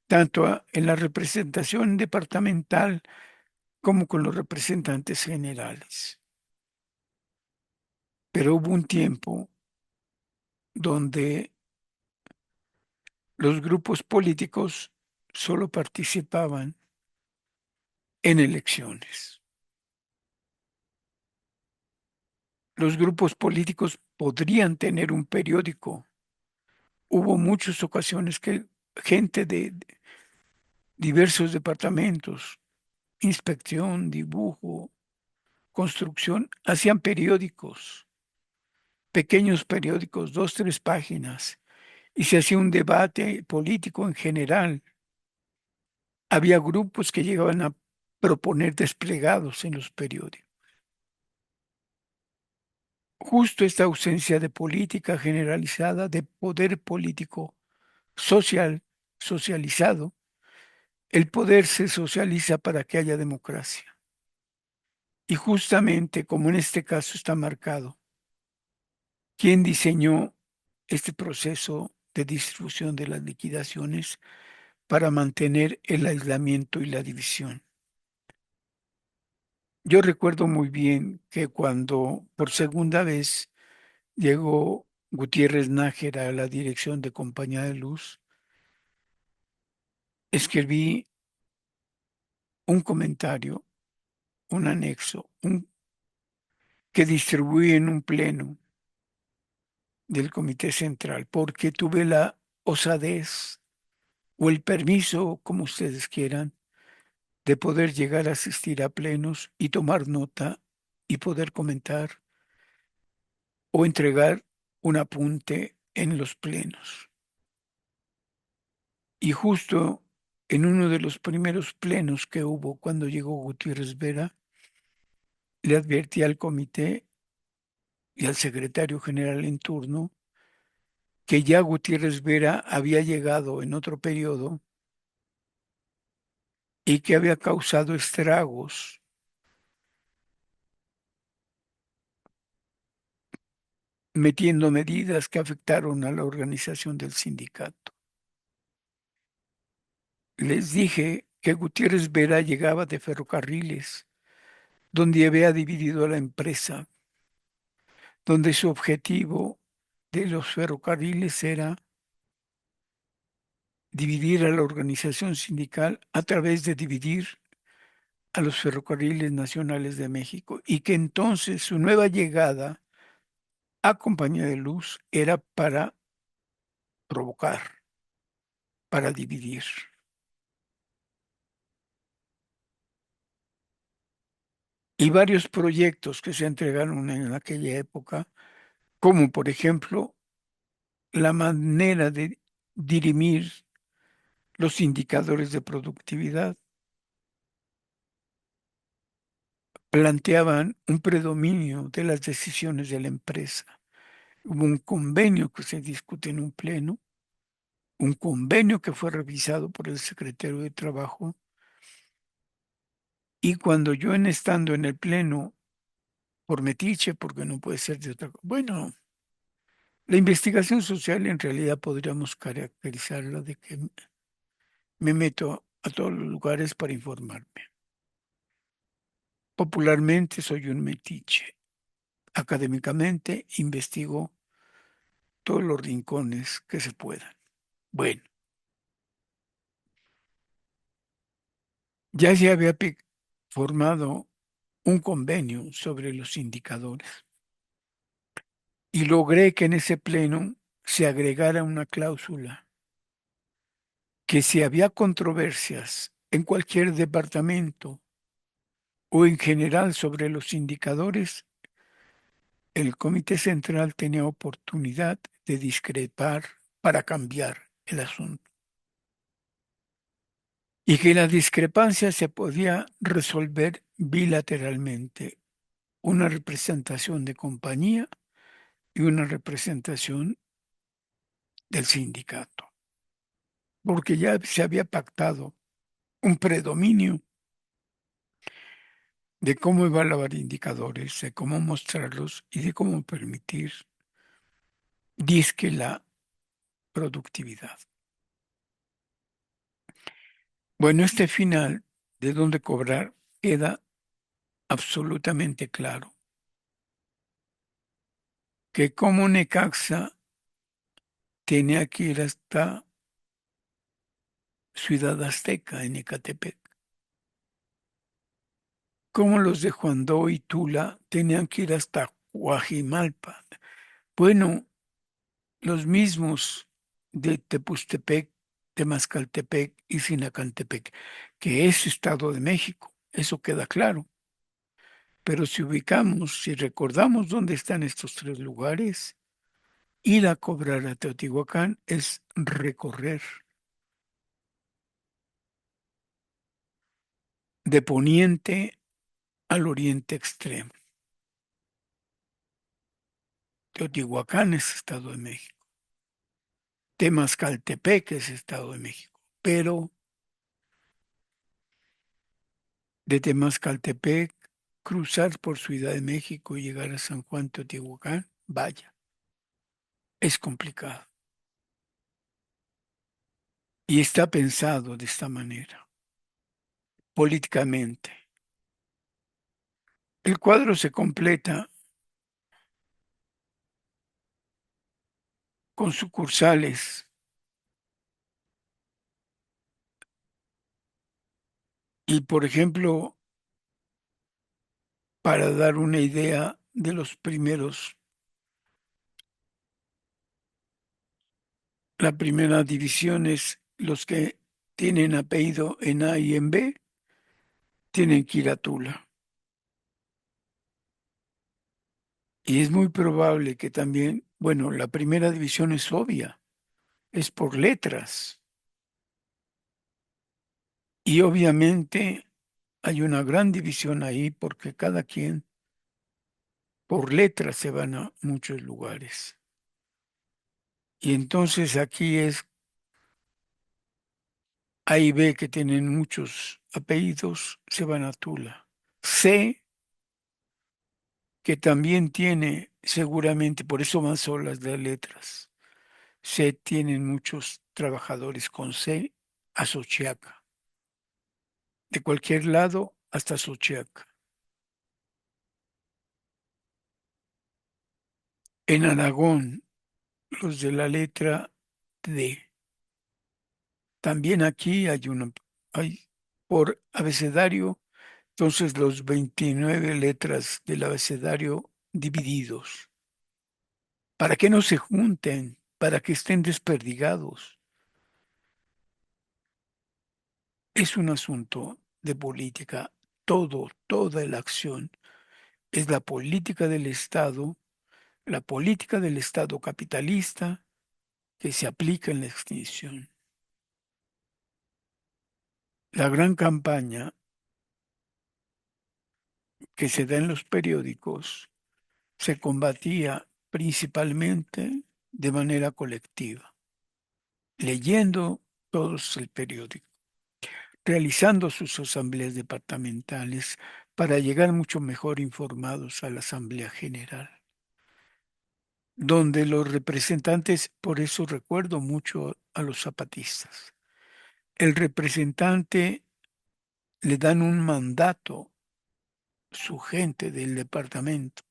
[SPEAKER 2] tanto en la representación departamental como con los representantes generales. Pero hubo un tiempo donde los grupos políticos solo participaban en elecciones. Los grupos políticos podrían tener un periódico. Hubo muchas ocasiones que gente de diversos departamentos, inspección, dibujo, construcción, hacían periódicos, pequeños periódicos, 2, 3 páginas, y se hacía un debate político en general. Había grupos que llegaban a proponer desplegados en los periódicos. Justo esta ausencia de política generalizada, de poder político socializado, el poder se socializa para que haya democracia. Y justamente como en este caso está marcado, ¿Quién diseñó este proceso de distribución de las liquidaciones para mantener el aislamiento y la división? Yo recuerdo muy bien que cuando por segunda vez llegó Gutiérrez Nájera a la dirección de Compañía de Luz, escribí un comentario, un anexo, que distribuí en un pleno del Comité Central, porque tuve la osadez o el permiso, como ustedes quieran, de poder llegar a asistir a plenos y tomar nota y poder comentar o entregar un apunte en los plenos. Y justo en uno de los primeros plenos que hubo cuando llegó Gutiérrez Vera, le advertí al comité y al secretario general en turno que ya Gutiérrez Vera había llegado en otro periodo y que había causado estragos, metiendo medidas que afectaron a la organización del sindicato. Les dije que Gutiérrez Vera llegaba de Ferrocarriles, donde había dividido a la empresa, donde su objetivo de los ferrocarriles era dividir a la organización sindical a través de dividir a los ferrocarriles nacionales de México y que entonces su nueva llegada a Compañía de Luz era para provocar, para dividir. Y varios proyectos que se entregaron en aquella época, como por ejemplo la manera de dirimir los indicadores de productividad, planteaban un predominio de las decisiones de la empresa. Hubo un convenio que se discute en un pleno, un convenio que fue revisado por el secretario de Trabajo, y cuando yo estando en el pleno por metiche, porque no puede ser de otra cosa. Bueno, la investigación social en realidad podríamos caracterizarla de que me meto a todos los lugares para informarme. Popularmente soy un metiche. Académicamente investigo todos los rincones que se puedan. Bueno, ya se había formado un convenio sobre los indicadores y logré que en ese pleno se agregara una cláusula que si había controversias en cualquier departamento o en general sobre los indicadores, el Comité Central tenía oportunidad de discrepar para cambiar el asunto y que la discrepancia se podía resolver bilateralmente, una representación de compañía y una representación del sindicato, porque ya se había pactado un predominio de cómo evaluar indicadores, de cómo mostrarlos y de cómo permitir, disque la productividad. Bueno, este final de dónde cobrar queda absolutamente claro que como Necaxa tenía que ir hasta Ciudad Azteca en Ecatepec, como los de Juandó y Tula tenían que ir hasta Guajimalpa. Bueno, los mismos de Tepustepec, Temascaltepec y Sinacantepec, que es Estado de México, eso queda claro. Pero si ubicamos, si recordamos dónde están estos tres lugares, ir a cobrar a Teotihuacán es recorrer de poniente al oriente extremo. Teotihuacán es Estado de México. Temascaltepec es Estado de México. Pero de Temascaltepec, cruzar por Ciudad de México y llegar a San Juan Teotihuacán, vaya. es complicado y está pensado de esta manera, políticamente. El cuadro se completa con sucursales y, por ejemplo, para dar una idea de los primeros, la primera división es los que tienen apellido en A y en B, tienen que ir a Tula. Y es muy probable que también, bueno, la primera división es obvia, es por letras. Y obviamente hay una gran división ahí porque cada quien por letras se van a muchos lugares. Y entonces aquí es A y B que tienen muchos apellidos, se van a Tula. C, que también tiene seguramente, por eso van solas las letras. C tienen muchos trabajadores con C a Xochiaca, de cualquier lado hasta Xochiaca. En Aragón, los de la letra D. También aquí hay por abecedario, entonces los 29 letras del abecedario divididos, para que no se junten, para que estén desperdigados. Es un asunto de política. Toda la acción es la política del Estado capitalista que se aplica en la extinción. La gran campaña que se da en los periódicos se combatía principalmente de manera colectiva, leyendo todos el periódico, realizando sus asambleas departamentales para llegar mucho mejor informados a la Asamblea General, donde los representantes, por eso recuerdo mucho a los zapatistas, el representante le dan un mandato, su gente del departamento,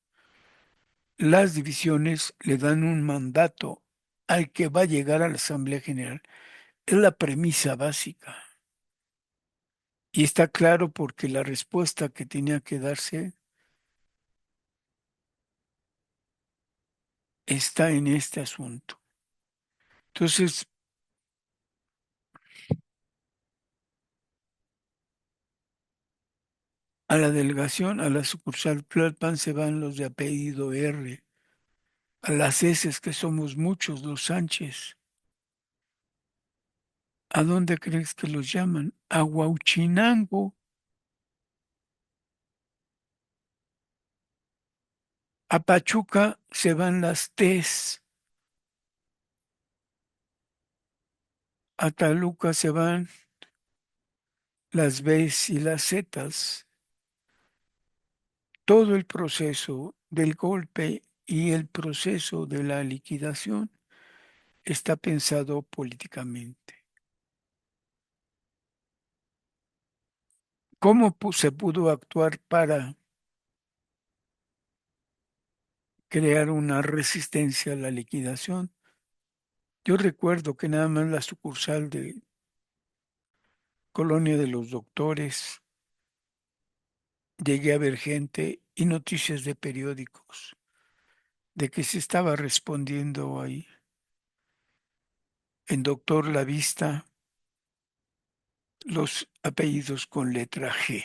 [SPEAKER 2] las divisiones le dan un mandato al que va a llegar a la Asamblea General. Es la premisa básica. Y está claro porque la respuesta que tenía que darse está en este asunto. Entonces, a la delegación, a la sucursal Tlalpan se van los de apellido R, a las S que somos muchos, los Sánchez. ¿A dónde crees que los llaman? A Huauchinango. A Pachuca se van las Ts, a Toluca se van las Bs y las Zs. Todo el proceso del golpe y el proceso de la liquidación está pensado políticamente. ¿Cómo se pudo actuar para crear una resistencia a la liquidación? Yo recuerdo que nada más la sucursal de Colonia de los Doctores, llegué a ver gente y noticias de periódicos de que se estaba respondiendo ahí. En Doctor La Vista, los apellidos con letra G.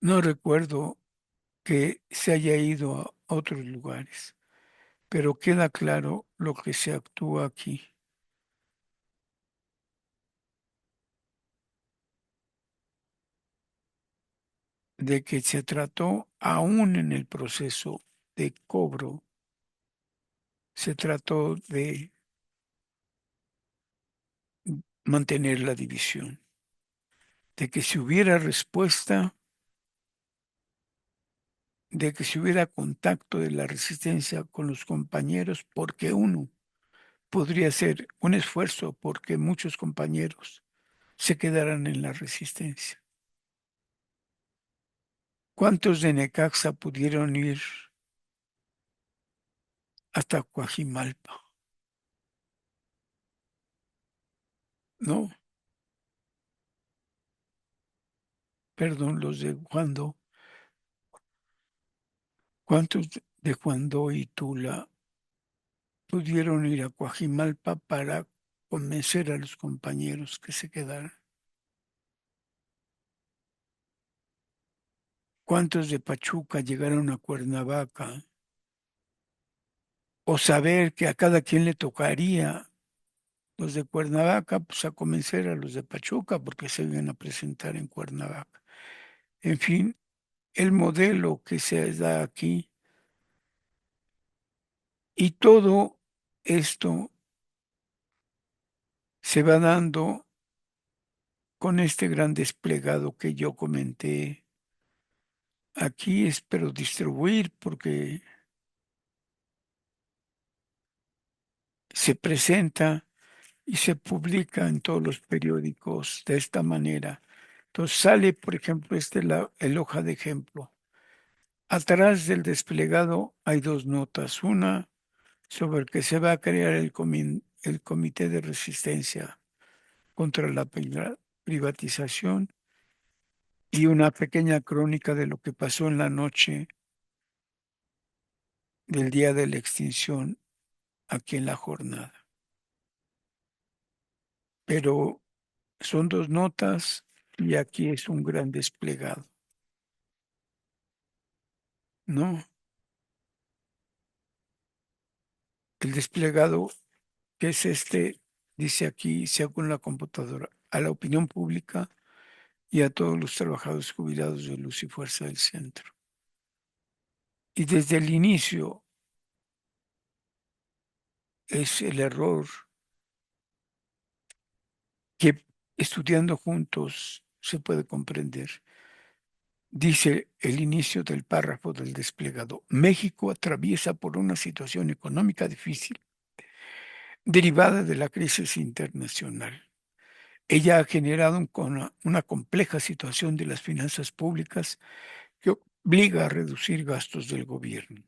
[SPEAKER 2] No recuerdo que se haya ido a otros lugares, pero queda claro lo que se actúa aquí, de que se trató aún en el proceso de cobro, se trató de mantener la división, de que si hubiera respuesta, de que si hubiera contacto de la resistencia con los compañeros, porque uno podría hacer un esfuerzo porque muchos compañeros se quedaran en la resistencia. ¿Cuántos de Necaxa pudieron ir hasta Coajimalpa? No, perdón, los de Juando. ¿Cuántos de Juando y Tula pudieron ir a Coajimalpa para convencer a los compañeros que se quedaran? ¿Cuántos de Pachuca llegaron a Cuernavaca? O saber que a cada quien le tocaría, los de Cuernavaca, pues a convencer a los de Pachuca porque se iban a presentar en Cuernavaca. En fin, el modelo que se da aquí y todo esto se va dando con este gran desplegado que yo comenté. Aquí espero distribuir porque se presenta y se publica en todos los periódicos de esta manera. Entonces sale, por ejemplo, el hoja de ejemplo. Atrás del desplegado hay dos notas. Una sobre que se va a crear el Comité de Resistencia contra la Privatización y una pequeña crónica de lo que pasó en la noche del día de la extinción aquí en la jornada. Pero son dos notas y aquí es un gran desplegado, ¿no? El desplegado que es dice aquí, según la computadora, a la opinión pública y a todos los trabajadores jubilados de Luz y Fuerza del Centro. Y desde el inicio es el error que estudiando juntos se puede comprender. Dice el inicio del párrafo del desplegado. México atraviesa por una situación económica difícil derivada de la crisis internacional. Ella ha generado una compleja situación de las finanzas públicas que obliga a reducir gastos del gobierno.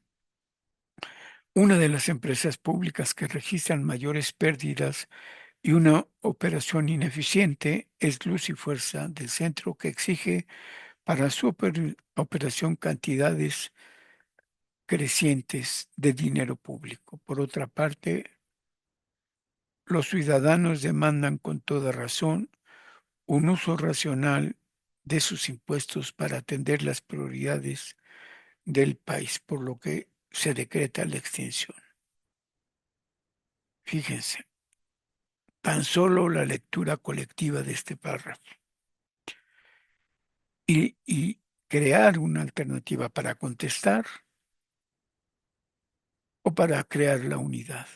[SPEAKER 2] Una de las empresas públicas que registran mayores pérdidas y una operación ineficiente es Luz y Fuerza del Centro, que exige para su operación cantidades crecientes de dinero público. Por otra parte, los ciudadanos demandan con toda razón un uso racional de sus impuestos para atender las prioridades del país, por lo que se decreta la extinción. Fíjense, tan solo la lectura colectiva de este párrafo y crear una alternativa para contestar o para crear la unidad.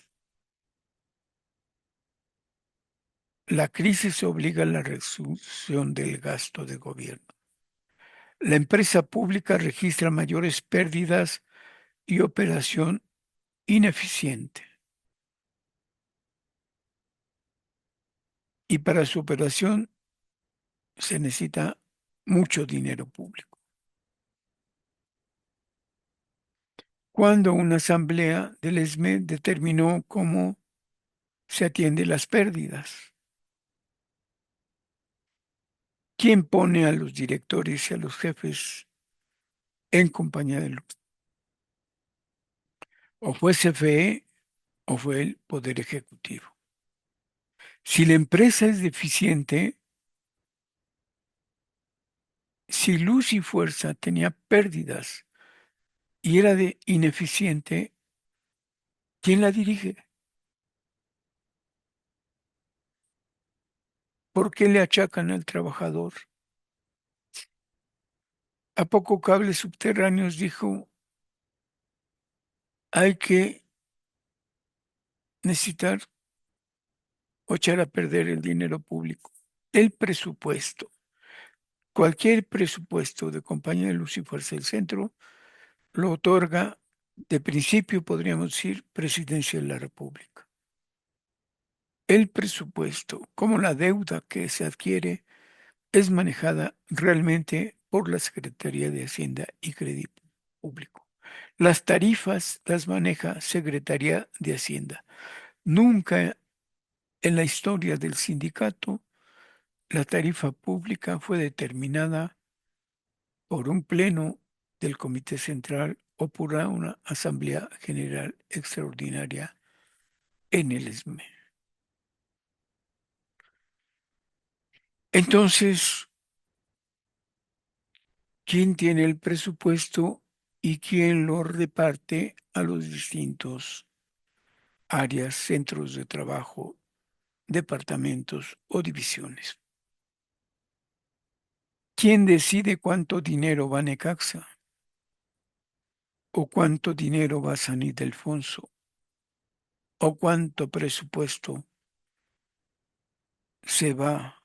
[SPEAKER 2] La crisis obliga a la reducción del gasto de gobierno. La empresa pública registra mayores pérdidas y operación ineficiente. Y para su operación se necesita mucho dinero público. Cuando una asamblea del ESME determinó cómo se atienden las pérdidas, quién pone a los directores y a los jefes en compañía de luz. O fue CFE o fue el Poder Ejecutivo. Si la empresa es deficiente, si Luz y Fuerza tenía pérdidas y era ineficiente, ¿quién la dirige? ¿Por qué le achacan al trabajador? ¿A poco Cables Subterráneos dijo, hay que necesitar o echar a perder el dinero público? El presupuesto, cualquier presupuesto de Compañía de Luz y Fuerza del Centro lo otorga, de principio podríamos decir, Presidencia de la República. El presupuesto, como la deuda que se adquiere, es manejada realmente por la Secretaría de Hacienda y Crédito Público. Las tarifas las maneja Secretaría de Hacienda. Nunca en la historia del sindicato la tarifa pública fue determinada por un pleno del Comité Central o por una Asamblea General Extraordinaria en el ESME. Entonces, ¿quién tiene el presupuesto y quién lo reparte a los distintos áreas, centros de trabajo, departamentos o divisiones? ¿Quién decide cuánto dinero va a Necaxa o cuánto dinero va a San Ildefonso o cuánto presupuesto se va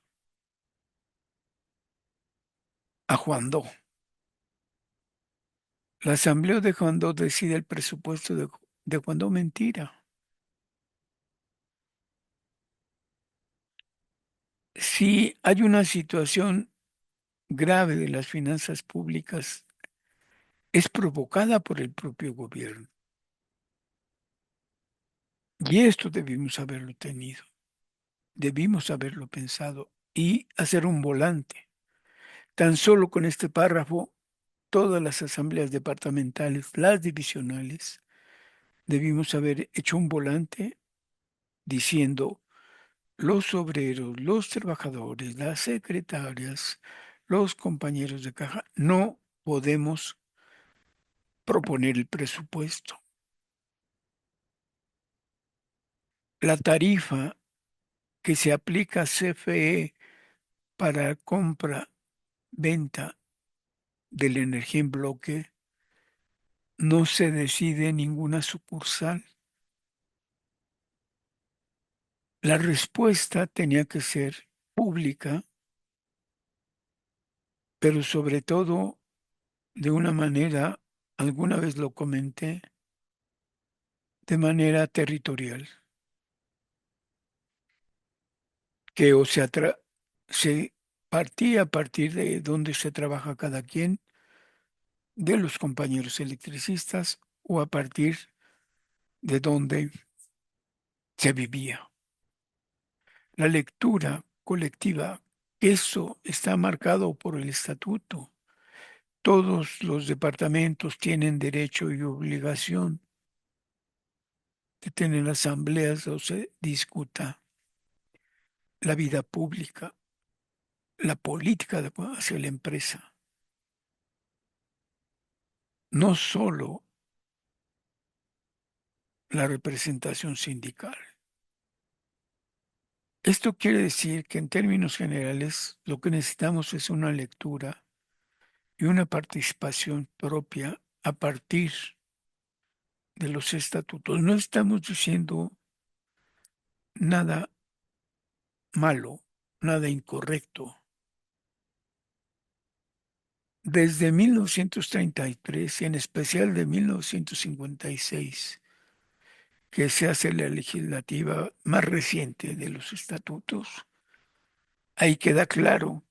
[SPEAKER 2] a Juan Dó? La asamblea de Juan Dó decide el presupuesto de Juan Dó. Mentira. Si hay una situación grave de las finanzas públicas, es provocada por el propio gobierno. Y esto debimos haberlo tenido, debimos haberlo pensado y hacer un volante. Tan solo con este párrafo, todas las asambleas departamentales, las divisionales, debimos haber hecho un volante diciendo: los obreros, los trabajadores, las secretarias, los compañeros de caja, no podemos proponer el presupuesto. La tarifa que se aplica a CFE para compra-venta de la energía en bloque no se decide en ninguna sucursal. La respuesta tenía que ser pública, pero sobre todo de una manera, alguna vez lo comenté, de manera territorial, que o sea, se partía a partir de donde se trabaja cada quien, de los compañeros electricistas, o a partir de donde se vivía. La lectura colectiva, eso está marcado por el estatuto. Todos los departamentos tienen derecho y obligación de tener asambleas donde se discuta la vida pública, la política hacia la empresa, no solo la representación sindical. Esto quiere decir que en términos generales lo que necesitamos es una lectura y una participación propia a partir de los estatutos. No estamos diciendo nada malo, nada incorrecto. Desde 1933 y en especial de 1956, que se hace la legislativa más reciente de los estatutos, ahí queda claro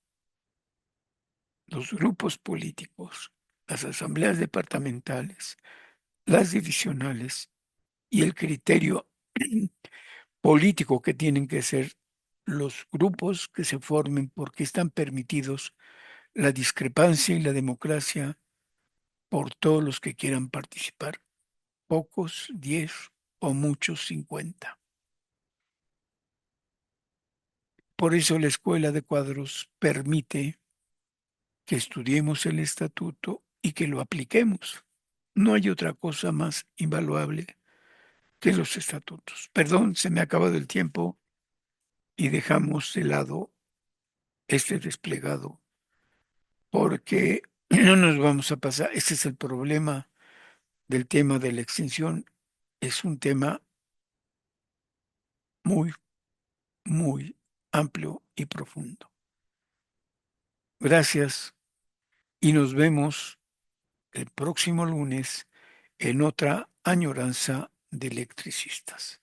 [SPEAKER 2] los grupos políticos, las asambleas departamentales, las divisionales y el criterio político que tienen que ser los grupos que se formen porque están permitidos la discrepancia y la democracia por todos los que quieran participar, pocos, 10 o muchos, 50. Por eso la escuela de cuadros permite que estudiemos el estatuto y que lo apliquemos. No hay otra cosa más invaluable que los estatutos. Perdón, se me ha acabado el tiempo y dejamos de lado este desplegado porque no nos vamos a pasar. Ese es el problema del tema de la extinción. Es un tema muy, muy amplio y profundo. Gracias y nos vemos el próximo lunes en otra añoranza de electricistas.